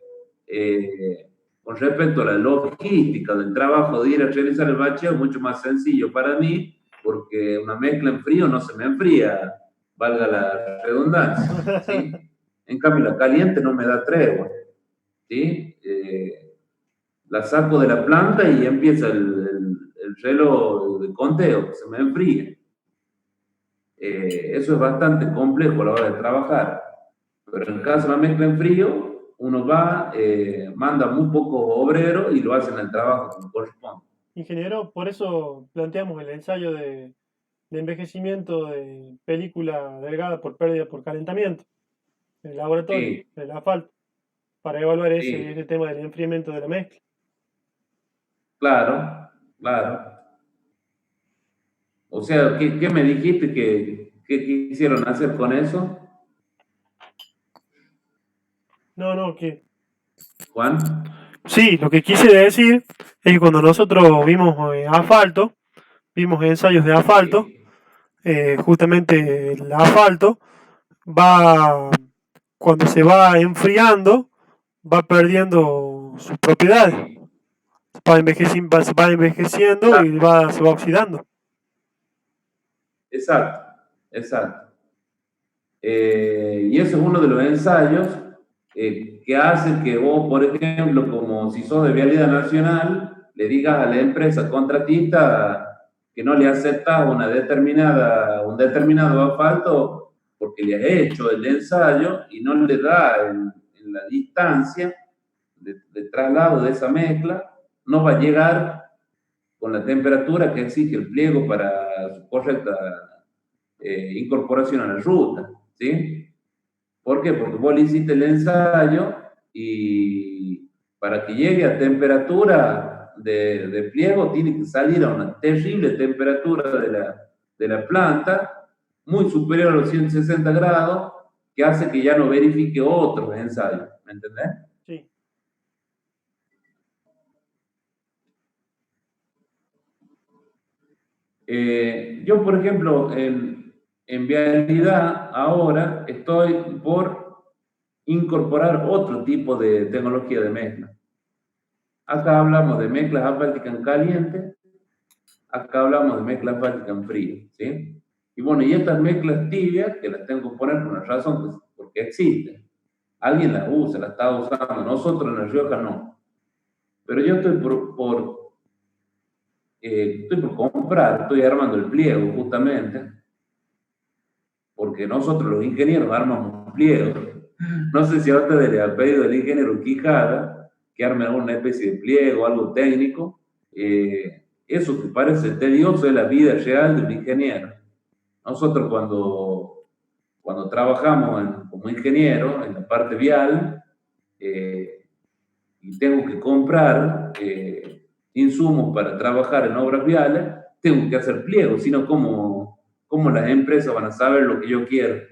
Speaker 2: con respecto a la logística del trabajo de ir a realizar el bacheo es mucho más sencillo para mí, porque una mezcla en frío no se me enfría, valga la redundancia, ¿sí? En cambio, la caliente no me da tregua, ¿sí? La saco de la planta y empieza el reloj de conteo, que se me enfríe. Eso es bastante complejo a la hora de trabajar. Pero en el caso de la mezcla en frío, uno va, manda muy pocos obreros y lo hacen el trabajo como corresponde.
Speaker 6: Ingeniero, por eso planteamos el ensayo de envejecimiento de película delgada por pérdida por calentamiento en el laboratorio,
Speaker 2: Sí.
Speaker 6: en el asfalto, para evaluar
Speaker 2: Sí.
Speaker 6: ese tema del enfriamiento de la mezcla.
Speaker 2: Claro, claro. O sea, ¿qué me dijiste que quisieron hacer con eso,
Speaker 6: No, que
Speaker 2: Juan?
Speaker 6: sí, lo que quise decir es que cuando nosotros vimos asfalto, vimos ensayos de asfalto,
Speaker 2: Sí.
Speaker 6: justamente el asfalto va, cuando se va enfriando, va perdiendo sus propiedades, va envejeciendo y se va oxidando.
Speaker 2: Exacto, exacto. Y eso es uno de los ensayos que hace que vos, por ejemplo, como si sos de Vialidad Nacional, le digas a la empresa contratista que no le aceptas un determinado asfalto porque le has hecho el ensayo y no le da en la distancia de traslado de esa mezcla, no va a llegar con la temperatura que exige el pliego para su correcta incorporación a la ruta, ¿sí? ¿Por qué? Porque vos le hiciste el ensayo y para que llegue a temperatura de pliego tiene que salir a una terrible temperatura de la planta, muy superior a los 160 grados, que hace que ya no verifique otros ensayos, ¿me entendés?
Speaker 6: Sí.
Speaker 2: Yo, por ejemplo, en Vialidad ahora estoy por incorporar otro tipo de tecnología de mezcla. Acá hablamos de mezclas asfálticas en caliente, acá hablamos de mezclas asfálticas en frío, ¿sí? Y bueno, y estas mezclas tibias, que las tengo que poner por una razón, pues, porque existen. Alguien las usa, las está usando, nosotros en La Rioja no. Pero yo estoy por comprar, estoy armando el pliego justamente, porque nosotros los ingenieros armamos pliegos. No sé si a ustedes les ha pedido el ingeniero Quijada que arme alguna especie de pliego, algo técnico. Eso que parece tedioso es la vida real de un ingeniero. Nosotros cuando trabajamos como ingeniero en la parte vial y tengo que comprar insumos para trabajar en obras viales, tengo que hacer pliegos, sino cómo las empresas van a saber lo que yo quiero.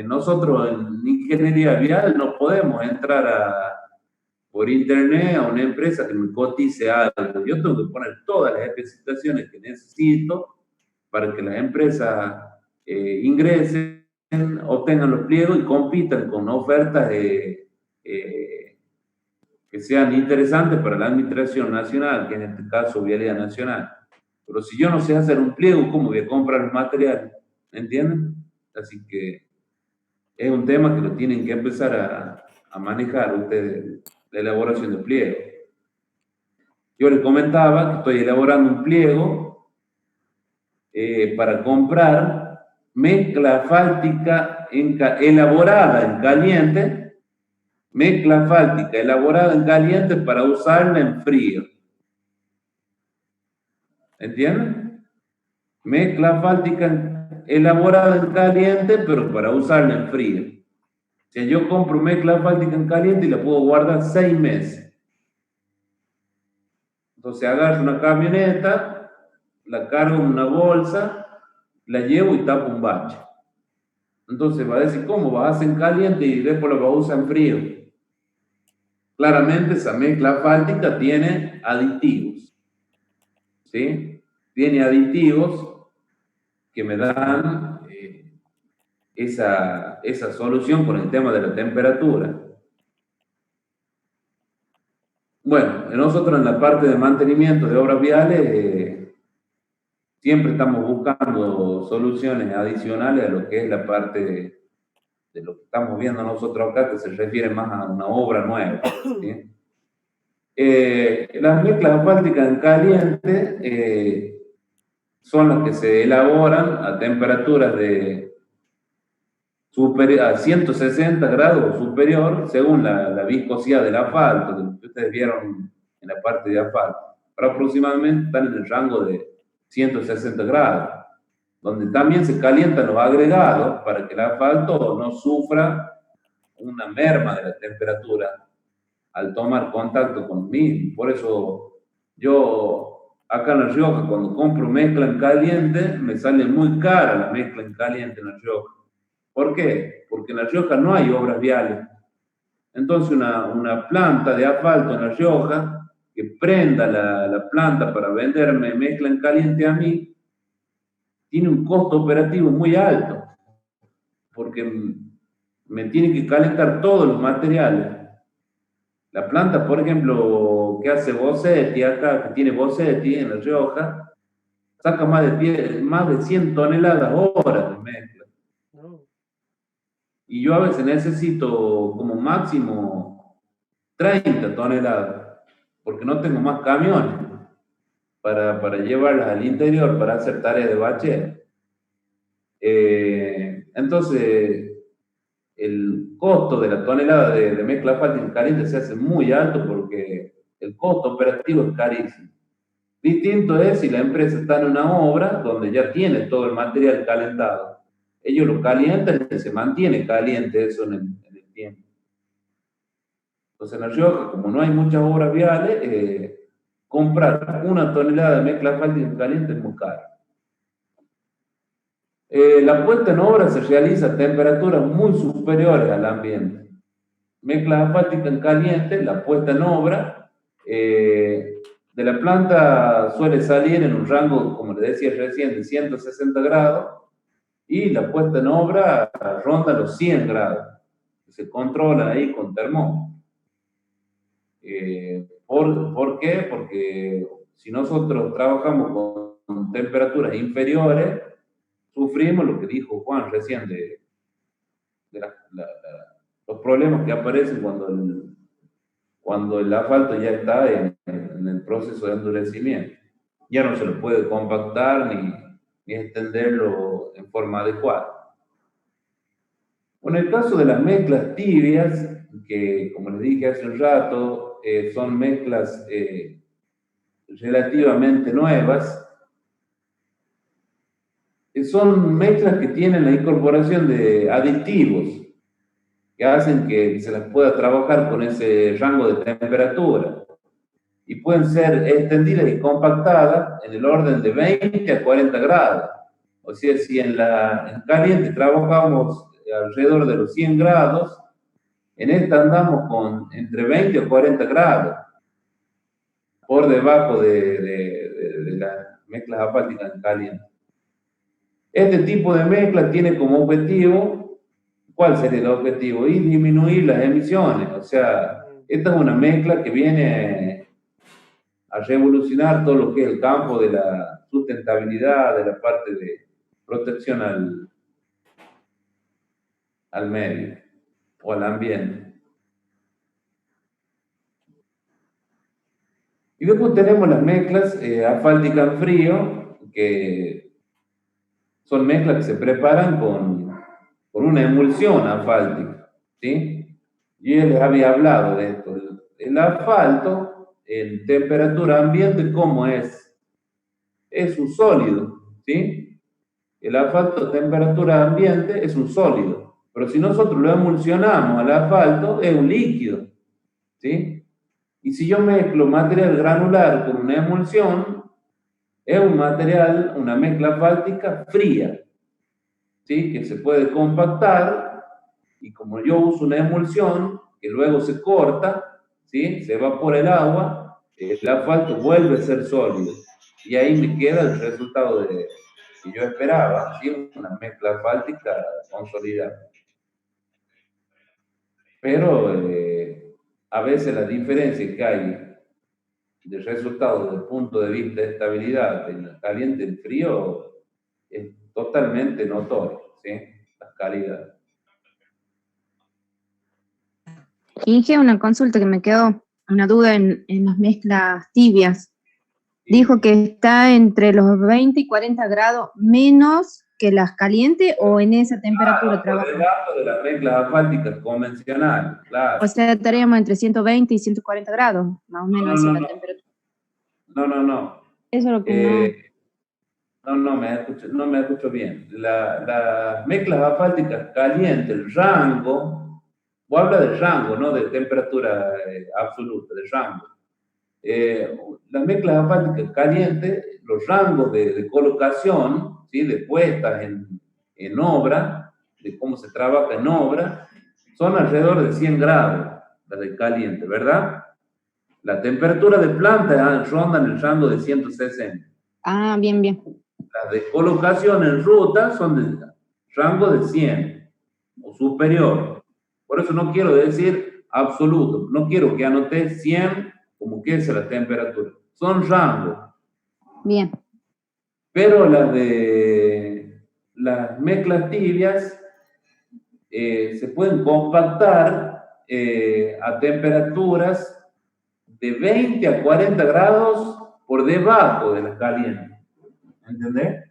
Speaker 2: Nosotros en ingeniería vial no podemos entrar por internet a una empresa que me cotice algo. Yo tengo que poner todas las especificaciones que necesito para que las empresas ingresen, obtengan los pliegos y compitan con ofertas que que sean interesantes para la administración nacional, que en este caso Vialidad Nacional. Pero si yo no sé hacer un pliego, ¿cómo voy a comprar los materiales? ¿Entienden? Así que es un tema que lo tienen que empezar a manejar ustedes, la elaboración de pliego. Yo les comentaba que estoy elaborando un pliego para comprar mezcla asfáltica elaborada en caliente, mezcla asfáltica elaborada en caliente para usarla en frío. ¿Entienden? Mezcla asfáltica elaborada en caliente, pero para usarla en frío. O sea, yo compro mezcla asfáltica en caliente y la puedo guardar 6 meses. Entonces agarro una camioneta, la cargo en una bolsa, la llevo y tapo un bache. Entonces va a decir, ¿cómo? Vas a hacer en caliente y después la vas a usar en frío. Claramente esa mezcla asfáltica tiene aditivos. ¿Sí? Tiene aditivos que me dan esa solución con el tema de la temperatura. Bueno, nosotros en la parte de mantenimiento de obras viales siempre estamos buscando soluciones adicionales a lo que es la parte de lo que estamos viendo nosotros acá, que se refiere más a una obra nueva. ¿Sí? Las mezclas asfálticas en caliente son las que se elaboran a temperaturas a 160 grados o superior, según la viscosidad del asfalto, que ustedes vieron en la parte de asfalto. Pero aproximadamente están en el rango de 160 grados, donde también se calientan los agregados para que el asfalto no sufra una merma de la temperatura al tomar contacto con el mismo. Por eso yo acá en La Rioja, cuando compro mezcla en caliente, me sale muy cara la mezcla en caliente en La Rioja. ¿Por qué? Porque en La Rioja no hay obras viales. Entonces una planta de asfalto en La Rioja que prenda la planta para venderme mezcla en caliente a mí, tiene un costo operativo muy alto, porque me tiene que calentar todos los materiales. La planta, por ejemplo, que hace Bossetti acá, que tiene Bossetti en La Rioja, saca más de 100 toneladas hora de mezcla. Y yo a veces necesito como máximo 30 toneladas, porque no tengo más camiones para llevarlas al interior para hacer tareas de bacheo. Entonces, el costo de la tonelada de mezcla asfáltica caliente se hace muy alto porque el costo operativo es carísimo. Distinto es si la empresa está en una obra donde ya tiene todo el material calentado. Ellos lo calientan y se mantiene caliente eso en el tiempo. Entonces en La Rioja, como no hay muchas obras viales, comprar una tonelada de mezcla asfáltica caliente es muy caro. La puesta en obra se realiza a temperaturas muy superiores al ambiente. Mezcla asfáltica en caliente, la puesta en obra de la planta suele salir en un rango, como les decía recién, de 160 grados, y la puesta en obra ronda los 100 grados. Se controla ahí con termómetro. ¿Por qué? Porque si nosotros trabajamos con temperaturas inferiores, sufrimos lo que dijo Juan recién de los problemas que aparecen cuando el asfalto ya está en el proceso de endurecimiento. Ya no se lo puede compactar ni extenderlo en forma adecuada. En el caso de las mezclas tibias, que como les dije hace un rato, son mezclas relativamente nuevas, son mezclas que tienen la incorporación de aditivos que hacen que se las pueda trabajar con ese rango de temperatura y pueden ser extendidas y compactadas en el orden de 20 a 40 grados. O sea, si en caliente trabajamos alrededor de los 100 grados, en esta andamos con entre 20 a 40 grados por debajo de las mezclas asfálticas en caliente. Este tipo de mezcla tiene como objetivo, ¿cuál sería el objetivo? Y disminuir las emisiones, o sea, Esta es una mezcla que viene a revolucionar todo lo que es el campo de la sustentabilidad, de la parte de protección al medio o al ambiente. Y después tenemos las mezclas asfálticas en frío, que son mezclas que se preparan con una emulsión asfáltica, ¿sí? Yo les había hablado de esto. El asfalto en temperatura ambiente, ¿cómo es? Es un sólido, ¿sí? El asfalto a temperatura ambiente es un sólido, pero si nosotros lo emulsionamos al asfalto, es un líquido, ¿sí? Y si yo mezclo material granular con una emulsión, es un material, una mezcla asfáltica fría, ¿sí? Que se puede compactar, y como yo uso una emulsión que luego se corta, ¿sí? Se evapora el agua, el asfalto vuelve a ser sólido, y ahí me queda el resultado que yo esperaba, ¿sí? Una mezcla asfáltica consolidada. Pero a veces la diferencia que hay de resultado desde el punto de vista de estabilidad en el caliente y el frío es totalmente notorio, ¿sí? Las calidades.
Speaker 1: Inge, una consulta que me quedó, una duda en las mezclas tibias. Dijo que está entre los 20 y 40 grados menos que las calientes, o en esa temperatura trabaja.
Speaker 2: Por debajo de las mezclas asfálticas convencionales, claro.
Speaker 1: O sea, estaríamos entre 120 y 140 grados, más o menos esa es la temperatura.
Speaker 2: No.
Speaker 1: Eso es lo que
Speaker 2: No me escucho bien. Las mezclas asfálticas calientes, el rango, vos habla del rango, no de temperatura absoluta, del rango. Las mezclas asfálticas calientes, los rangos de colocación, ¿sí? De puestas en obra, de cómo se trabaja en obra, son alrededor de 100 grados, las de caliente, ¿verdad? La temperatura de planta ronda en el rango de 160.
Speaker 1: Ah, bien.
Speaker 2: Las de colocación en ruta son de rango de 100 o superior. Por eso no quiero decir absoluto, no quiero que anote 100 como que es la temperatura. Son rangos.
Speaker 1: Bien.
Speaker 2: Pero las mezclas tibias se pueden compactar a temperaturas de 20 a 40 grados por debajo de las calientes. ¿Entendés?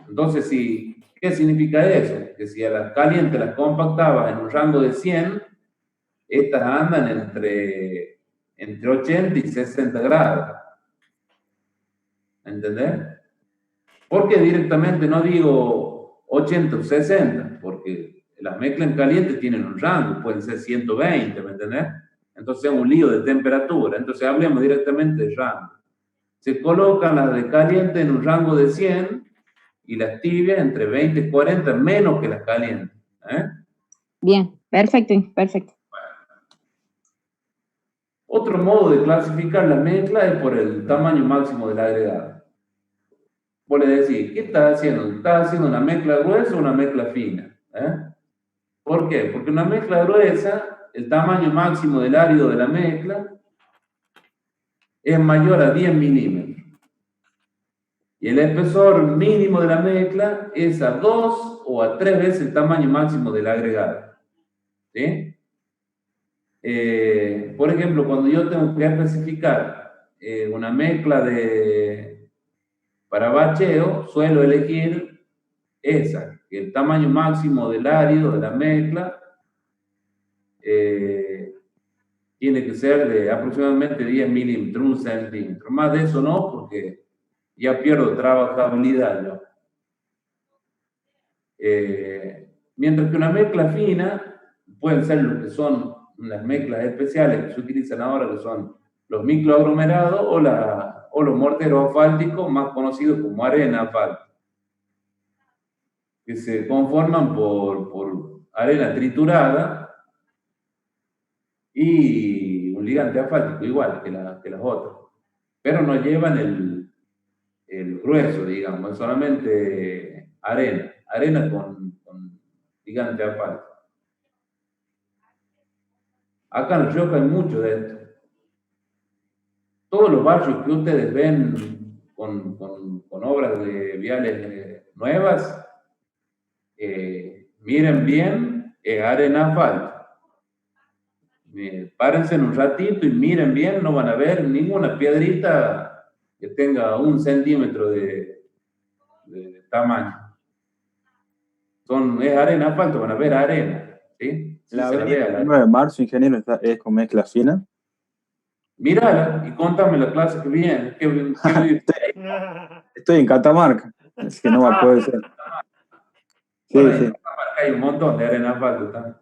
Speaker 2: Entonces, ¿qué significa eso? Que si a las calientes las compactabas en un rango de 100, estas andan entre 80 y 60 grados. ¿Entendés? Porque directamente no digo 80 o 60, porque las mezclas en caliente tienen un rango, pueden ser 120, ¿me entendés? Entonces es un lío de temperatura, entonces hablemos directamente de rango. Se colocan las de caliente en un rango de 100 y las tibias entre 20 y 40, menos que las calientes.
Speaker 1: Bien, perfecto.
Speaker 2: Otro modo de clasificar la mezcla es por el tamaño máximo del agregado. Vos le decís, ¿qué estás haciendo? ¿Estás haciendo una mezcla gruesa o una mezcla fina? ¿Por qué? Porque una mezcla gruesa, el tamaño máximo del árido de la mezcla es mayor a 10 milímetros. Y el espesor mínimo de la mezcla es a 2 o a 3 veces el tamaño máximo del agregado. ¿Sí? Por ejemplo, cuando yo tengo que especificar una mezcla para bacheo, suelo elegir esa, que el tamaño máximo del árido de la mezcla tiene que ser de aproximadamente 10 milímetros, 1 centímetro. Más de eso no, porque ya pierdo trabajabilidad yo. Mientras que una mezcla fina pueden ser lo que son las mezclas especiales que se utilizan ahora, que son los microaglomerados o los morteros asfálticos, más conocidos como arena asfáltica, que se conforman por arena triturada y un ligante asfáltico igual que las otras, pero no llevan el grueso, digamos, es solamente arena con ligante asfáltico. Acá en La Rioja hay mucho de esto. Todos los barrios que ustedes ven con obras de viales nuevas, miren bien, arena asfalto. Párense en un ratito y miren bien, no van a ver ninguna piedrita que tenga 1 centímetro de tamaño. Es arena asfalto, van a ver arena. ¿Sí?
Speaker 4: La
Speaker 2: Sí,
Speaker 4: avenida 9 de marzo, ingeniero, es con mezcla fina.
Speaker 2: Mírala y contame la clase que viene.
Speaker 4: Estoy en Catamarca, así que no va a poder ser. Sí,
Speaker 2: Bueno,
Speaker 4: sí.
Speaker 2: en Catamarca hay un montón de arena asfalto también.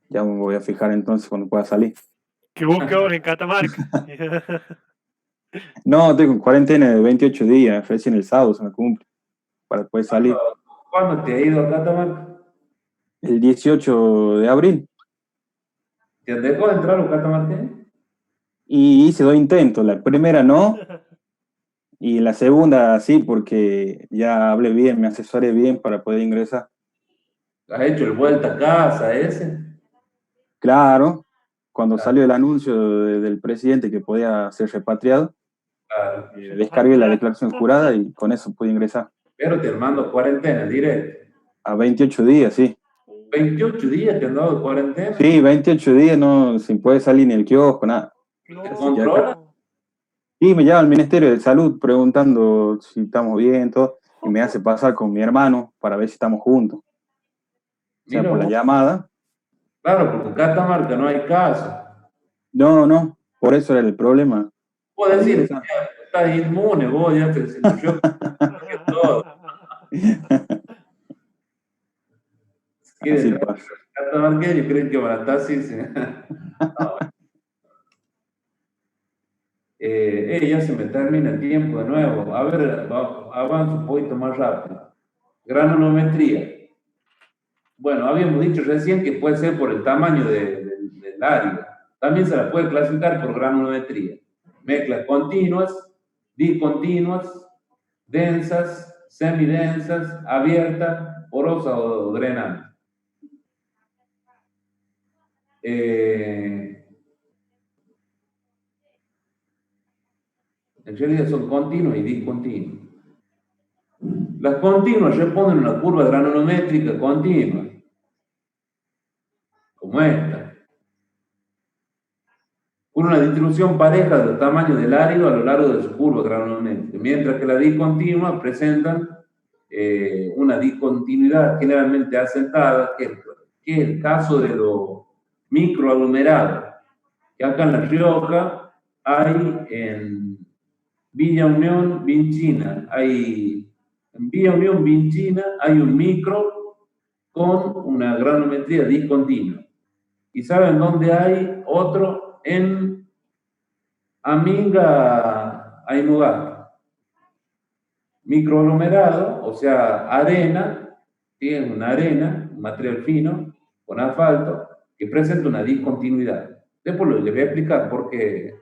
Speaker 4: Ya me voy a fijar entonces cuando pueda salir.
Speaker 6: Que busque ahora en Catamarca.
Speaker 4: No, tengo en cuarentena de 28 días, recién el sábado se me cumple, para poder salir.
Speaker 2: ¿Cuándo te has ido a Catamarca?
Speaker 4: El 18 de abril.
Speaker 2: ¿Te dejó entrar los catamarqueños?
Speaker 4: Y hice 2 intentos, la primera no, y la segunda sí, porque ya hablé bien, me asesoré bien para poder ingresar.
Speaker 2: ¿Has hecho el vuelta a casa ese?
Speaker 4: Claro, cuando
Speaker 2: Claro.
Speaker 4: salió el anuncio del presidente que podía ser repatriado,
Speaker 2: Claro.
Speaker 4: descargué la declaración jurada y con eso pude ingresar.
Speaker 2: Pero te mando cuarentena directo.
Speaker 4: A 28 días, sí.
Speaker 2: 28 días te han dado de cuarentena.
Speaker 4: Sí, 28 días no se puede salir ni el kiosco, nada.
Speaker 2: ¿Te controla?
Speaker 4: Y me llama el Ministerio de Salud preguntando si estamos bien, todo, y me hace pasar con mi hermano para ver si estamos juntos. O sea,
Speaker 2: Mira
Speaker 4: por la
Speaker 2: vos.
Speaker 4: llamada.
Speaker 2: Claro, porque en Catamarca no hay caso.
Speaker 4: No, por eso era el problema.
Speaker 2: Puedes decir, estás inmune, vos ya te yo todo.
Speaker 4: Así pasa.
Speaker 2: Catamarqueños creen que van a estar así. ¿Sí? Ya se me termina el tiempo de nuevo. A ver, avanzo un poquito más rápido. Granulometría. Bueno, habíamos dicho recién que puede ser por el tamaño del área. También se la puede clasificar por granulometría. Mezclas continuas, discontinuas, densas, semidensas, abiertas, porosas o drenantes. En realidad son continuas y discontinuas. Las continuas responden a una curva granulométrica continua, como esta, con una distribución pareja del tamaño del árido a lo largo de su curva granulométrica, mientras que las discontinuas presentan una discontinuidad generalmente asentada, que es el caso de los microaglomerados, que acá en La Rioja hay en Villa Unión, Vinchina, en Villa Unión, Vinchina, hay un micro con una granulometría discontinua. ¿Y saben dónde hay otro? En Aminga, Ainugá. Microaglomerado, o sea, arena, tiene una arena, un material fino, con asfalto, que presenta una discontinuidad. Después les voy a explicar por qué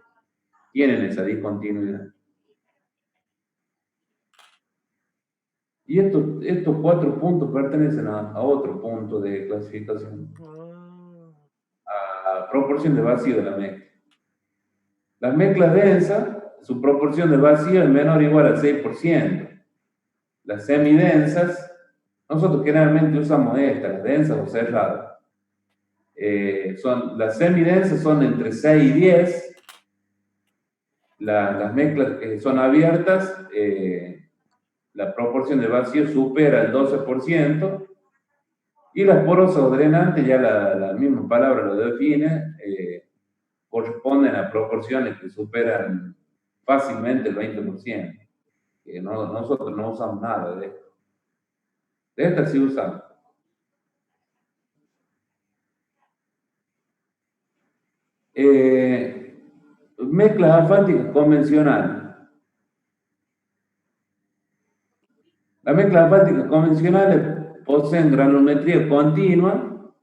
Speaker 2: tienen esa discontinuidad. Y estos 4 puntos pertenecen a otro punto de clasificación, a proporción de vacío de la mezcla. Las mezclas densas, su proporción de vacío es menor o igual al 6%. Las semidensas, nosotros generalmente usamos estas, las densas o cerradas. Las semidensas son entre 6 y 10. Las mezclas que son abiertas, la proporción de vacío supera el 12%, y las porosas o drenantes, ya la misma palabra lo define, corresponden a proporciones que superan fácilmente el 20%. Nosotros no usamos nada de esto. De estas sí usamos. Mezclas asfálticas convencionales. Las mezclas asfálticas convencionales poseen granulometría continua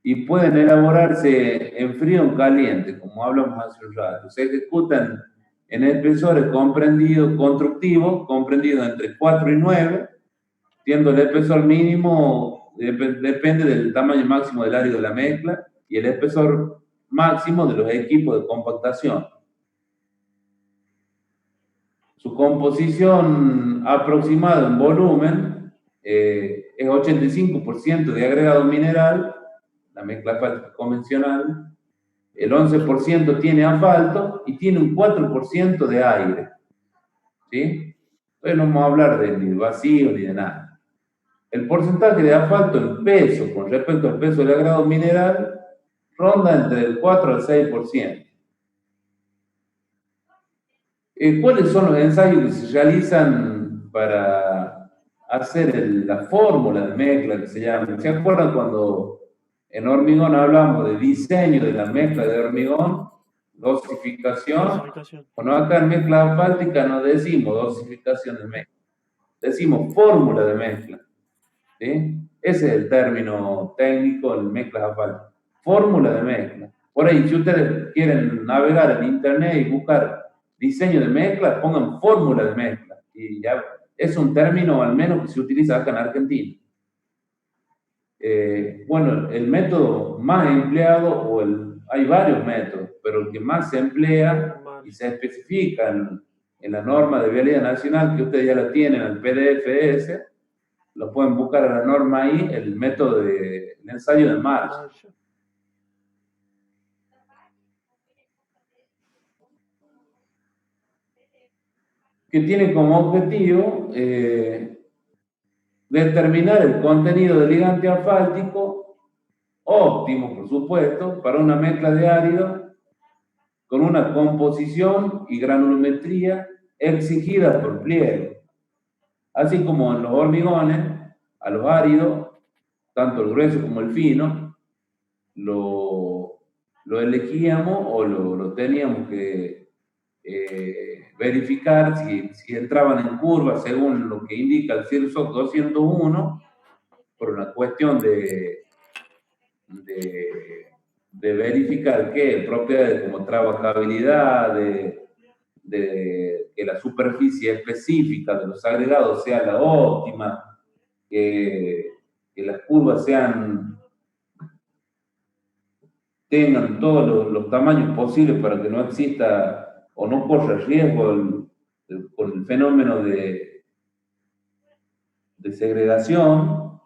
Speaker 2: y pueden elaborarse en frío o en caliente, como hablamos hace un rato. Se ejecutan en espesores constructivos, comprendidos entre 4 y 9, siendo el espesor mínimo depende del tamaño máximo del árido de la mezcla y el espesor máximo de los equipos de compactación. Su composición aproximada en volumen es 85% de agregado mineral, la mezcla asfáltica convencional, el 11% tiene asfalto y tiene un 4% de aire. ¿Sí? Entonces no vamos a hablar de ni de vacío ni de nada. El porcentaje de asfalto en peso con respecto al peso del agregado mineral ronda entre el 4 al 6%. ¿Cuáles son los ensayos que se realizan para hacer la fórmula de mezcla que se llama? ¿Se acuerdan cuando en hormigón hablamos de diseño de la mezcla de hormigón? Dosificación. Bueno, acá en mezcla asfáltica no decimos dosificación de mezcla, decimos fórmula de mezcla. ¿Sí? Ese es el término técnico en mezclas asfálticas. Fórmula de mezcla. Por ahí, si ustedes quieren navegar en internet y buscar diseño de mezcla, pongan fórmula de mezcla. Y ya es un término al menos que se utiliza acá en Argentina. Bueno, el método más empleado, hay varios métodos, pero el que más se emplea y se especifica en la norma de vialidad nacional, que ustedes ya la tienen, el PDF ese, lo pueden buscar a la norma ahí, el método del ensayo de marcha. Que tiene como objetivo determinar el contenido del ligante asfáltico óptimo, por supuesto, para una mezcla de árido con una composición y granulometría exigida por pliego. Así como en los hormigones, a los áridos, tanto el grueso como el fino, lo elegíamos o lo teníamos que verificar si entraban en curva según lo que indica el CIRSOC 201, por una cuestión de verificar qué propiedades como trabajabilidad, de que la superficie específica de los agregados sea la óptima, que las curvas tengan todos los tamaños posibles para que no exista o no corra riesgo por el fenómeno de segregación.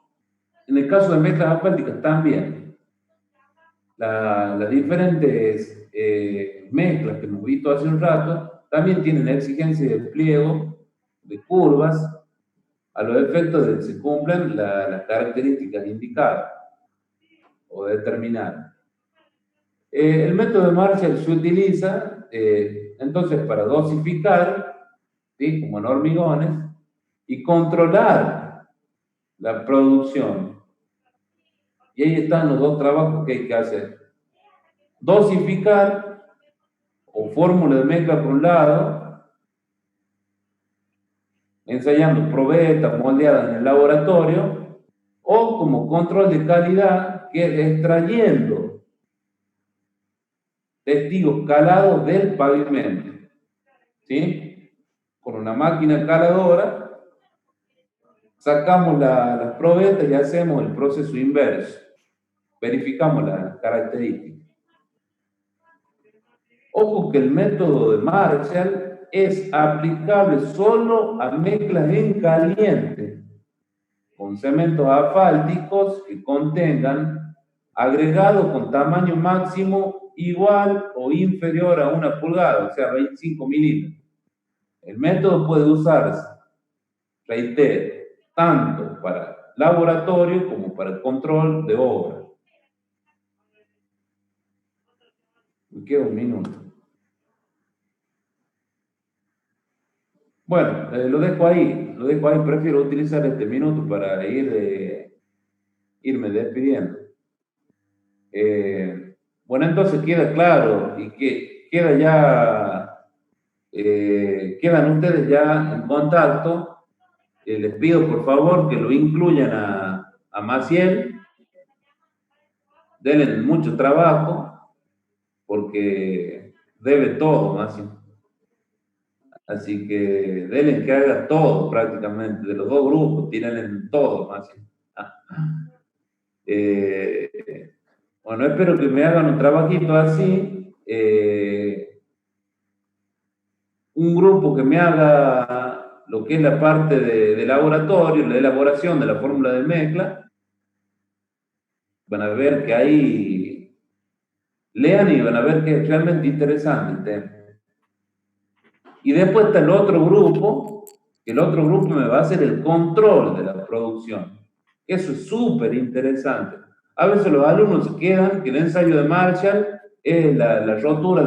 Speaker 2: En el caso de mezclas asfálticas también. Las diferentes mezclas que hemos visto hace un rato también tienen exigencias de pliego, de curvas, a los efectos de que se cumplan las características indicadas o determinadas. El método de Marshall se utiliza entonces para dosificar, ¿sí? Como en hormigones, y controlar la producción. Y ahí están los dos trabajos que hay que hacer. Dosificar, o fórmula de mezcla por un lado, ensayando probetas moldeadas en el laboratorio, o como control de calidad, que es extrayendo testigos calados del pavimento, ¿sí? Con una máquina caladora, sacamos las probetas y hacemos el proceso inverso. Verificamos las características. Ojo que el método de Marshall es aplicable solo a mezclas en caliente, con cementos asfálticos que contengan agregado con tamaño máximo igual o inferior a 1 pulgada, o sea, 25 milímetros. El método puede usarse, reitero, tanto para laboratorio como para el control de obra. Me queda un minuto. Bueno, lo dejo ahí, prefiero utilizar este minuto para irme despidiendo. Bueno, entonces queda claro y que quedan ustedes ya en contacto. Les pido por favor que lo incluyan a Maciel, denle mucho trabajo porque debe todo Maciel. Así que denle que haga todo prácticamente, de los dos grupos, tírenle todo Maciel. Bueno, espero que me hagan un trabajito así, un grupo que me haga lo que es la parte de laboratorio, la elaboración de la fórmula de mezcla. Van a ver que ahí lean y van a ver que es realmente interesante el tema. Y después está el otro grupo, que el otro grupo me va a hacer el control de la producción. Eso es súper interesante. A veces los alumnos se quedan que el ensayo de Marshall es la rotura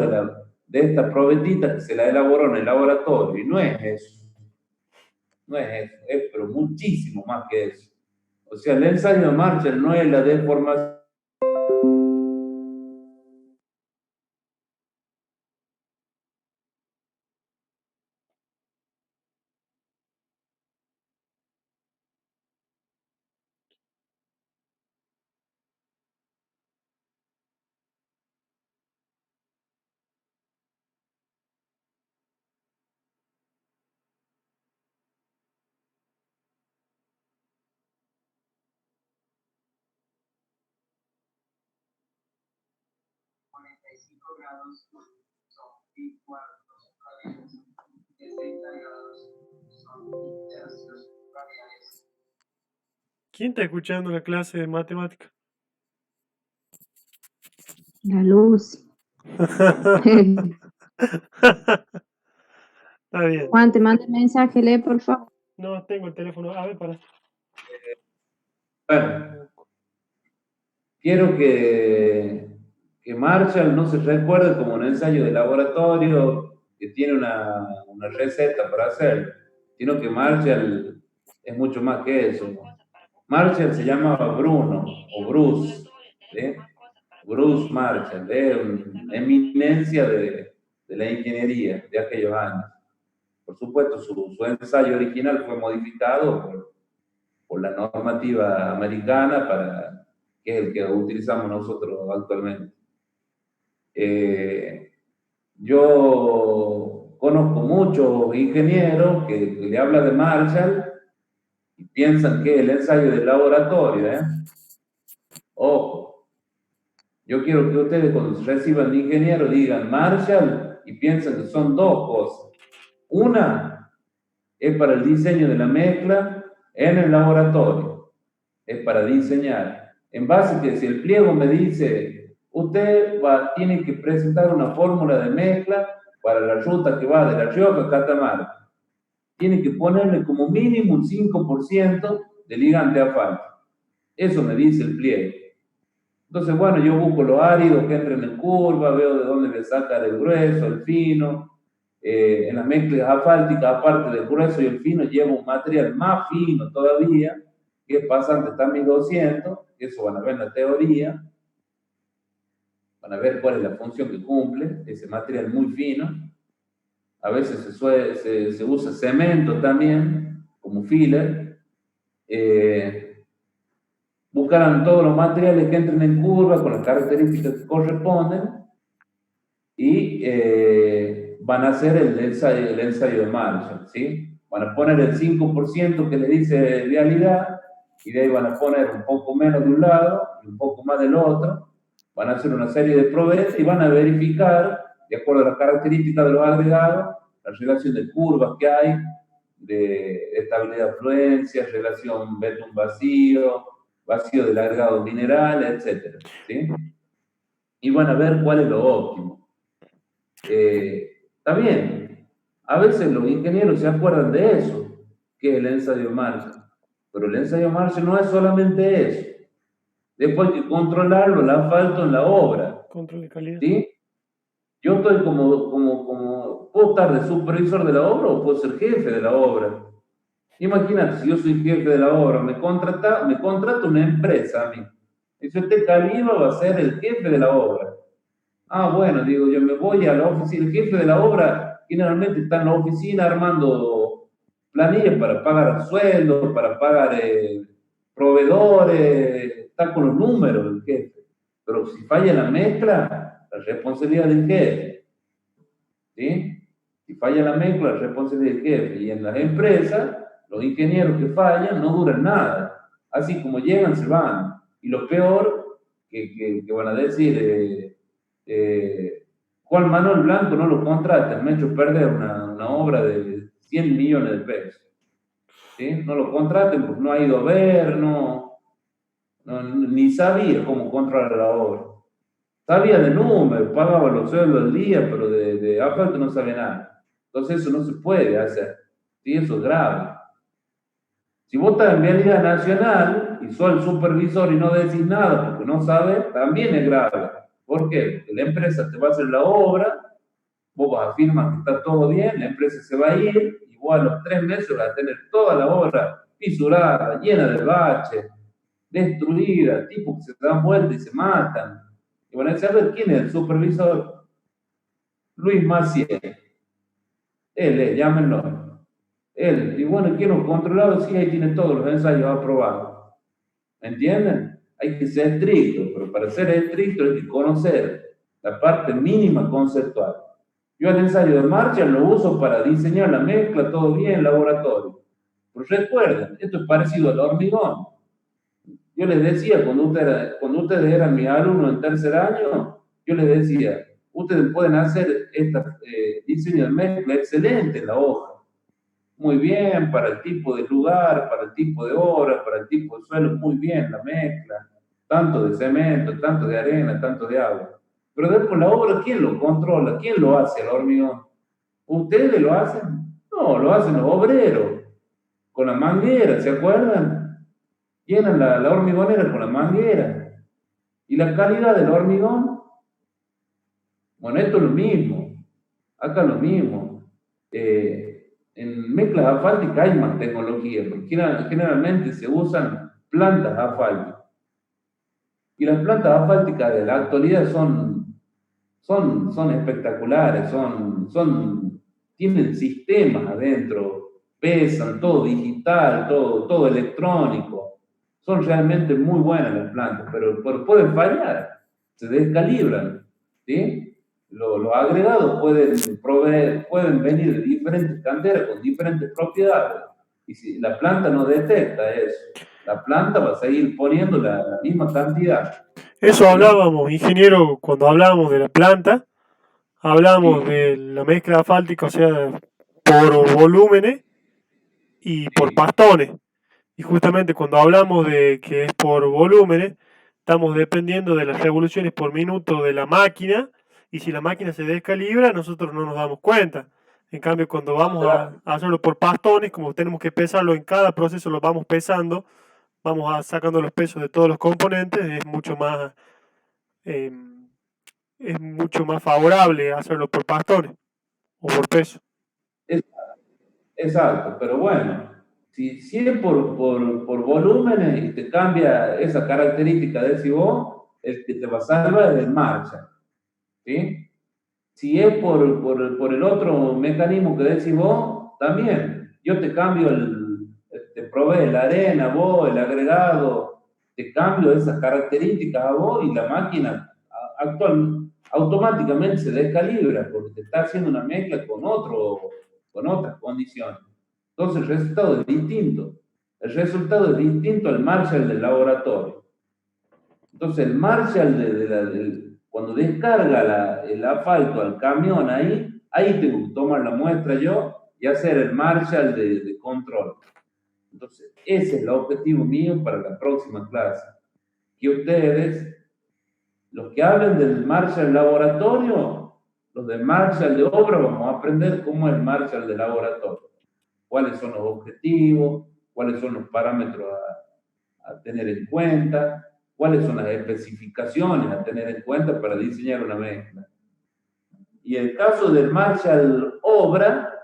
Speaker 2: de esta probetita que se la elaboró en el laboratorio. Y no es eso. No es eso. Es pero muchísimo más que eso. O sea, el ensayo de Marshall no es la deformación.
Speaker 8: grados son pi cuartos radianes, 60 grados son pi tercios radianes.
Speaker 6: ¿Quién está escuchando la clase de matemática?
Speaker 1: La luz.
Speaker 6: Está bien.
Speaker 1: Juan, te mando un mensaje, lee, por favor.
Speaker 6: No tengo el teléfono. A ver, para.
Speaker 2: Bueno, quiero que Marshall no se recuerde como un ensayo de laboratorio que tiene una receta para hacer, sino que Marshall es mucho más que eso. Marshall se llamaba Bruno o Bruce, ¿sí? Bruce Marshall, una eminencia de la ingeniería de aquellos años. Por supuesto, su ensayo original fue modificado por la normativa americana, que es el que utilizamos nosotros actualmente. Yo conozco muchos ingenieros que le hablan de Marshall y piensan que es el ensayo del laboratorio, ¿eh? Ojo, yo quiero que ustedes cuando reciban de ingeniero digan Marshall y piensen que son dos cosas. Una es para el diseño de la mezcla en el laboratorio, es para diseñar. En base a que si el pliego me dice, usted tiene que presentar una fórmula de mezcla para la ruta que va de La Rioja a Catamarca. Tiene que ponerle como mínimo un 5% de ligante asfalto. Eso me dice el pliego. Entonces, bueno, yo busco los áridos que entren en curva, veo de dónde le sacar el grueso, el fino. En las mezclas asfálticas, aparte del grueso y el fino, llevo un material más fino todavía, que es pasante hasta 1200, eso van a ver en la teoría, van a ver cuál es la función que cumple, ese material muy fino. A veces se usa cemento también, como filler. Buscarán todos los materiales que entren en curva con las características que corresponden y van a hacer el ensayo de Marshall, ¿sí? Van a poner el 5% que le dice vialidad y de ahí van a poner un poco menos de un lado y un poco más del otro. Van a hacer una serie de pruebas y van a verificar, de acuerdo a las características de los agregados, la relación de curvas que hay, de estabilidad de afluencia, relación betún-vacío, vacío del agregado mineral, etc. ¿Sí? Y van a ver cuál es lo óptimo. Está bien, a veces los ingenieros se acuerdan de eso, que es el ensayo Marshall, pero el ensayo Marshall no es solamente eso. Después hay que controlarlo, el asfalto en la obra.
Speaker 6: Control de calidad.
Speaker 2: ¿Sí? Yo estoy puedo estar de supervisor de la obra o puedo ser jefe de la obra. Imagínate, si yo soy jefe de la obra, me contrata una empresa a mí. Dice, usted Calima va a ser el jefe de la obra. Ah, bueno, digo, yo me voy a la oficina. El jefe de la obra generalmente está en la oficina armando planillas para pagar sueldos, para pagar proveedores, está con los números del jefe. Pero si falla la mezcla, la responsabilidad del jefe. ¿Sí? Si falla la mezcla, la responsabilidad del jefe. Y en las empresas, los ingenieros que fallan no duran nada. Así como llegan, se van. Y lo peor, que van a decir, Juan Manuel Blanco no lo contrata, me ha hecho perder una obra de 100 millones de pesos. ¿Sí? No lo contraten porque no ha ido a ver, ni sabía cómo controlar la obra. Sabía de números, pagaba los sueldos al día, pero de asfalto no sabía nada. Entonces eso no se puede hacer. ¿Sí? Eso es grave. Si vos estás en vialidad nacional y sos el supervisor y no decís nada porque no sabes, también es grave. ¿Por qué? Porque la empresa te va a hacer la obra, vos vas a afirmar que está todo bien, la empresa se va a ir y vos a los 3 meses vas a tener toda la obra fisurada, llena de baches, destruida, tipos que se dan vuelta y se matan. Y van a decir, a ver, ¿quién es el supervisor? Luis Maciel. Él, llámenlo. Él. Y bueno, ¿quién lo controlado? Sí, ahí tiene todos los ensayos aprobados. ¿Me entienden? Hay que ser estricto, pero para ser estricto hay que conocer la parte mínima conceptual. Yo el ensayo de marcha lo uso para diseñar la mezcla, todo bien, en laboratorio. Pero recuerden, esto es parecido al hormigón. Yo les decía, cuando ustedes eran mis alumnos en tercer año, yo les decía, ustedes pueden hacer este diseño de mezcla excelente en la hoja. Muy bien, para el tipo de lugar, para el tipo de obra, para el tipo de suelo, muy bien la mezcla. Tanto de cemento, tanto de arena, tanto de agua. Pero después la obra, ¿quién lo controla? ¿Quién lo hace el hormigón? ¿Ustedes lo hacen? No, lo hacen los obreros. Con la manguera, ¿se acuerdan? Llenan la hormigonera con la manguera. ¿Y la calidad del hormigón? Bueno, esto es lo mismo. Acá lo mismo. En mezclas asfálticas hay más tecnología, porque generalmente se usan plantas asfálticas. Y las plantas asfálticas de la actualidad son espectaculares, tienen sistemas adentro, pesan, todo digital, todo electrónico. Son realmente muy buenas las plantas, pero pueden fallar, se descalibran, ¿sí? Los agregados pueden venir de diferentes canteras con diferentes propiedades. Y si la planta no detecta eso, la planta va a seguir poniendo la misma cantidad.
Speaker 6: Eso hablábamos, ingeniero, cuando hablábamos de la planta, hablábamos de la mezcla asfáltica, o sea, por volúmenes y por pastones. Y justamente cuando hablamos de que es por volúmenes, estamos dependiendo de las revoluciones por minuto de la máquina, y si la máquina se descalibra, nosotros no nos damos cuenta. En cambio, cuando vamos a hacerlo por pastones, como tenemos que pesarlo en cada proceso, lo vamos pesando, vamos sacando los pesos de todos los componentes, es mucho más favorable hacerlo por pastones o por peso.
Speaker 2: Exacto, pero bueno, si es por volúmenes y te cambia esa característica de si vos, el que te va a salvar es el marcha, ¿sí? Si es por el otro mecanismo que decís vos, también, yo te cambio te provee la arena, vos, el agregado, te cambio esas características a vos y la máquina automáticamente se descalibra porque te está haciendo una mezcla con otras condiciones. Entonces el resultado es distinto. El resultado es distinto al Marshall del laboratorio. Entonces el Marshall cuando descarga el asfalto al camión ahí tengo que tomar la muestra yo y hacer el Marshall de control. Entonces ese es el objetivo mío para la próxima clase. Que ustedes, los que hablen del Marshall laboratorio, los de Marshall de obra, vamos a aprender cómo es el Marshall de laboratorio. Cuáles son los objetivos, cuáles son los parámetros a tener en cuenta, cuáles son las especificaciones a tener en cuenta para diseñar una mezcla. Y el caso del Marshall obra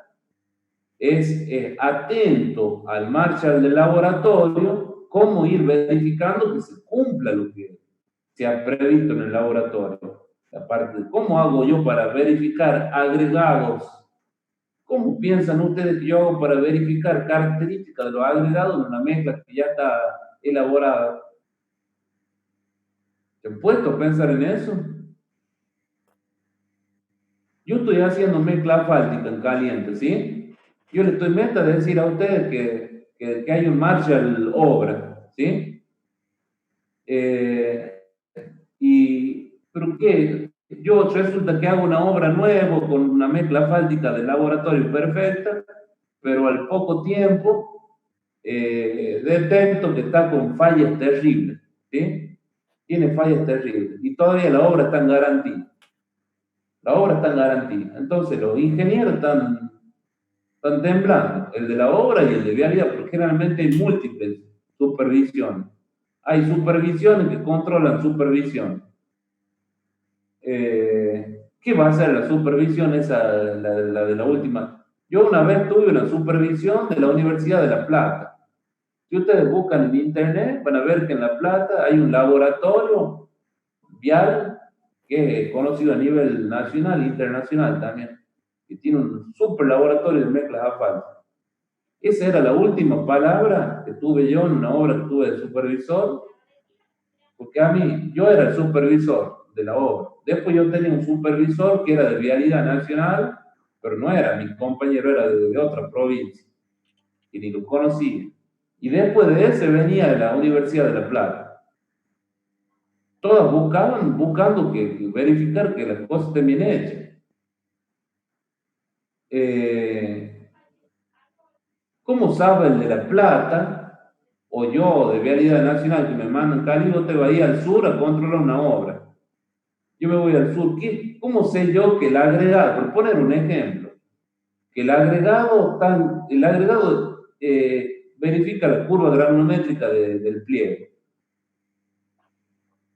Speaker 2: es atento al Marshall del laboratorio, cómo ir verificando que se cumpla lo que se ha previsto en el laboratorio. Aparte, ¿cómo hago yo para verificar agregados? ¿Cómo piensan ustedes que yo hago para verificar características de los agregados de una mezcla que ya está elaborada? ¿Se han puesto a pensar en eso? Yo estoy haciendo mezcla asfáltica en caliente, ¿sí? Yo le estoy meta a decir a ustedes que hay un Marshall obra, ¿sí? ¿Pero qué? Yo resulta que hago una obra nueva con una mezcla fáltica de laboratorio perfecta, pero al poco tiempo detecto que está con fallas terribles, ¿sí? Tiene fallas terribles y todavía la obra está en garantía. La obra está en garantía. Entonces los ingenieros están temblando, el de la obra y el de vialidad, porque generalmente hay múltiples supervisiones. Hay supervisiones que controlan supervisión. ¿Qué va a hacer la supervisión esa, la de la última? Yo una vez tuve una supervisión de la Universidad de La Plata. Si ustedes buscan en internet, van a ver que en La Plata hay un laboratorio vial que es conocido a nivel nacional e internacional también, que tiene un super laboratorio de mezclas asfálticas. Esa era la última palabra que tuve yo en una obra que tuve de supervisor, porque a mí, yo era el supervisor de la obra. Después yo tenía un supervisor que era de vialidad nacional, pero no era mi compañero, era de otra provincia, y ni lo conocía. Y después de ese venía de la Universidad de La Plata. Todas buscando verificar que las cosas estén bien hechas. ¿Cómo sabe el de La Plata o yo de vialidad nacional que me mandan Cali, yo te voy a ir al sur a controlar una obra? Yo me voy al sur. ¿Cómo sé yo que el agregado, por poner un ejemplo, que el agregado verifica la curva granulométrica del pliego?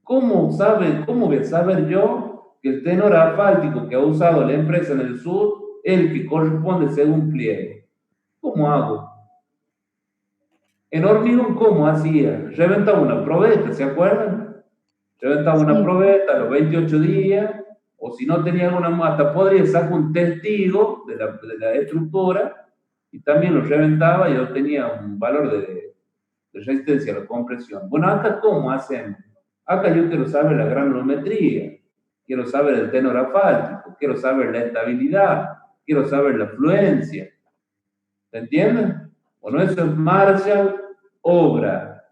Speaker 2: ¿Cómo voy a saber yo que el tenor asfáltico que ha usado la empresa en el sur es el que corresponde según pliego? ¿Cómo hago? En hormigón, ¿cómo hacía? Reventaba una probeta, ¿se acuerdan? Reventaba una probeta a los 28 días, o si no tenía alguna hasta podría sacar un testigo de la estructura y también lo reventaba y obtenía un valor de resistencia a la compresión. Bueno, acá, ¿cómo hacemos? Acá yo quiero saber la granulometría, quiero saber el tenor asfáltico, quiero saber la estabilidad, quiero saber la fluencia. ¿Se entienden? Bueno, eso es Marshall obra.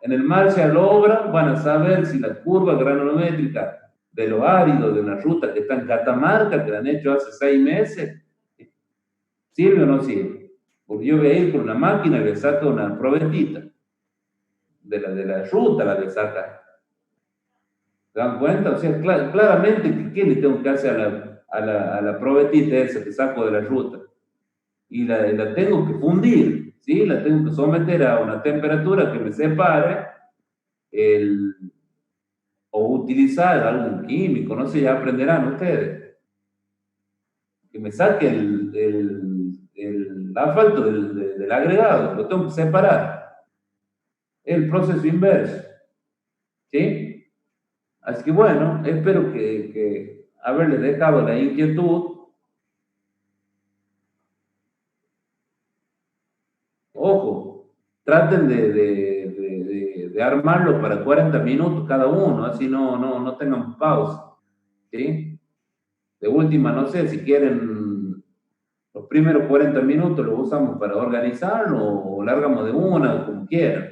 Speaker 2: En el Marshall obra van a saber si la curva granulométrica de lo árido de una ruta que está en Catamarca, que la han hecho hace 6 meses, ¿sirve o no sirve? Porque yo voy a ir con una máquina y le saco una probetita de la ruta, la que saca. ¿Se dan cuenta? O sea, claramente, ¿qué le tengo que hacer a la probetita esa que saco de la ruta? Y la tengo que fundir, ¿sí? La tengo que someter a una temperatura que me separe o utilizar algún químico, no sé, ya aprenderán ustedes. Que me saque el asfalto del agregado, lo tengo que separar. El proceso inverso, ¿sí? Así que bueno, espero que haberles dejado la inquietud. Ojo, traten de armarlo para 40 minutos cada uno, así no tengan pausa, ¿sí? De última, no sé, si quieren los primeros 40 minutos los usamos para organizarlo o largamos de una, como quieran.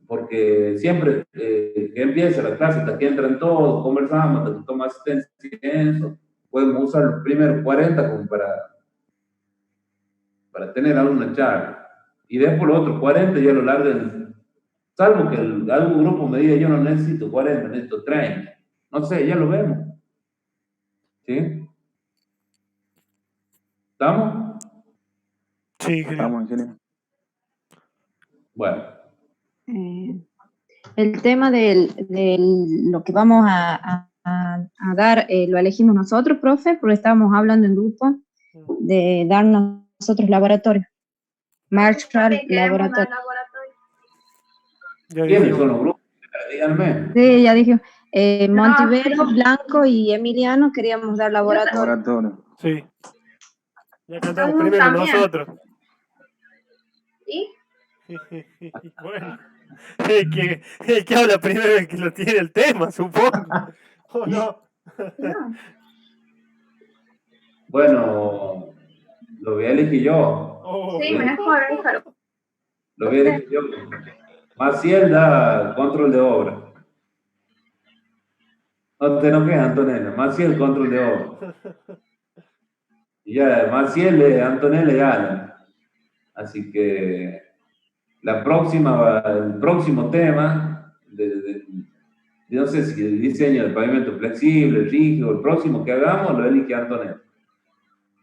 Speaker 2: Porque siempre que empieza la clase, hasta que entran todos, conversamos, hasta que toma asistencia y eso, podemos usar los primeros 40 como para tener alguna charla. Y después los otros 40 ya lo larguen, salvo que algún grupo me diga yo no necesito 40, necesito 30. No sé, ya lo vemos. ¿Sí? ¿Estamos?
Speaker 6: Sí,
Speaker 4: Estamos, ingeniero.
Speaker 2: Bueno.
Speaker 1: El tema de lo que vamos a dar, lo elegimos nosotros, profe, porque estábamos hablando en grupo de darnos nosotros laboratorio. Marshall Laboratorio.
Speaker 2: ¿Quiénes son los grupos? Díganme.
Speaker 1: Sí, ya dije. Montivero, Blanco y Emiliano queríamos dar laboratorio.
Speaker 6: Sí. Ya cantamos primero también. Nosotros.
Speaker 5: ¿Y?
Speaker 6: Bueno, el que habla primero es el que lo tiene el tema, supongo. ¿O no?
Speaker 2: Bueno, lo voy a elegir yo.
Speaker 5: Sí, mejor, déjalo.
Speaker 2: Lo voy a elegir yo. Maciel da control de obra. No te enojes, Antonella. Maciel, control de obra. Y ya, Maciel, Antonella gana. Así que el próximo tema, no sé si el diseño del pavimento flexible, rígido, el próximo que hagamos lo elige Antonella.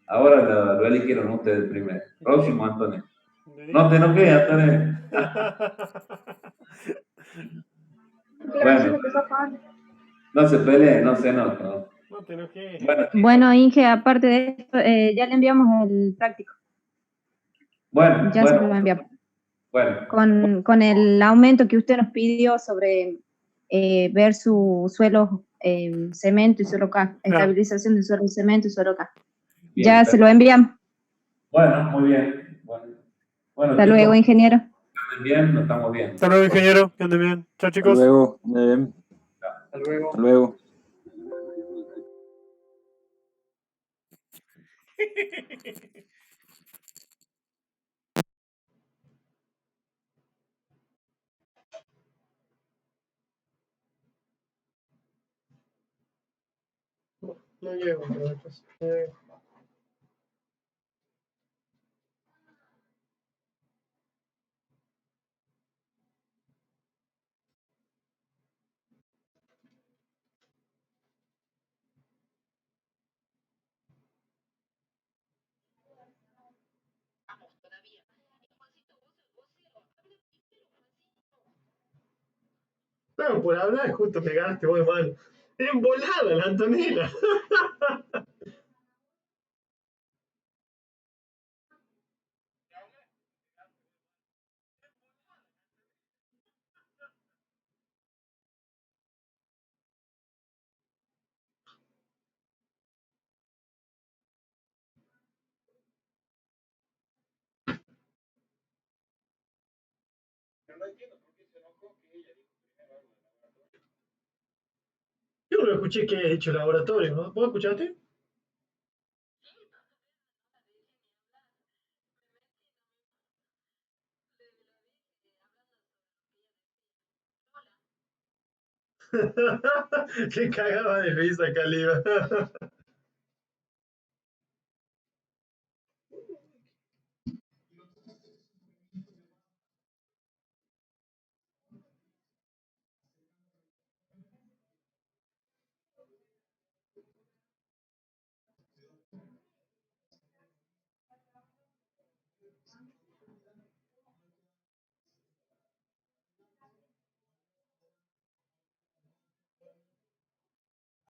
Speaker 2: Ahora lo eligieron ustedes primero. Próximo, Antonella. No te enojes, Antonella. Bueno, no se peleen, no se enojen.
Speaker 6: No te enojes.
Speaker 1: Bueno, Inge, aparte de esto, ya le enviamos el práctico.
Speaker 2: Bueno,
Speaker 1: Ya se lo enviamos.
Speaker 2: Bueno.
Speaker 1: Con el aumento que usted nos pidió sobre ver su suelo cemento y suelo K, estabilización del suelo cemento y suelo K.
Speaker 2: Bien,
Speaker 1: Ya se lo enviamos.
Speaker 2: Bueno, muy bien. Bueno,
Speaker 1: Hasta luego, ingeniero.
Speaker 2: Bien, nos estamos bien.
Speaker 6: Hasta luego, ingeniero. Que anden bien. Chao, chicos.
Speaker 4: Hasta luego.
Speaker 7: Hasta luego.
Speaker 4: Hasta luego.
Speaker 6: No llego, pero después. No, por hablar, justo me ganaste vos de mano. En volada la Antonella. Yo no escuché que haya dicho laboratorio, ¿no? ¿Vos escuchaste? Qué cagaba de risa, Caliba.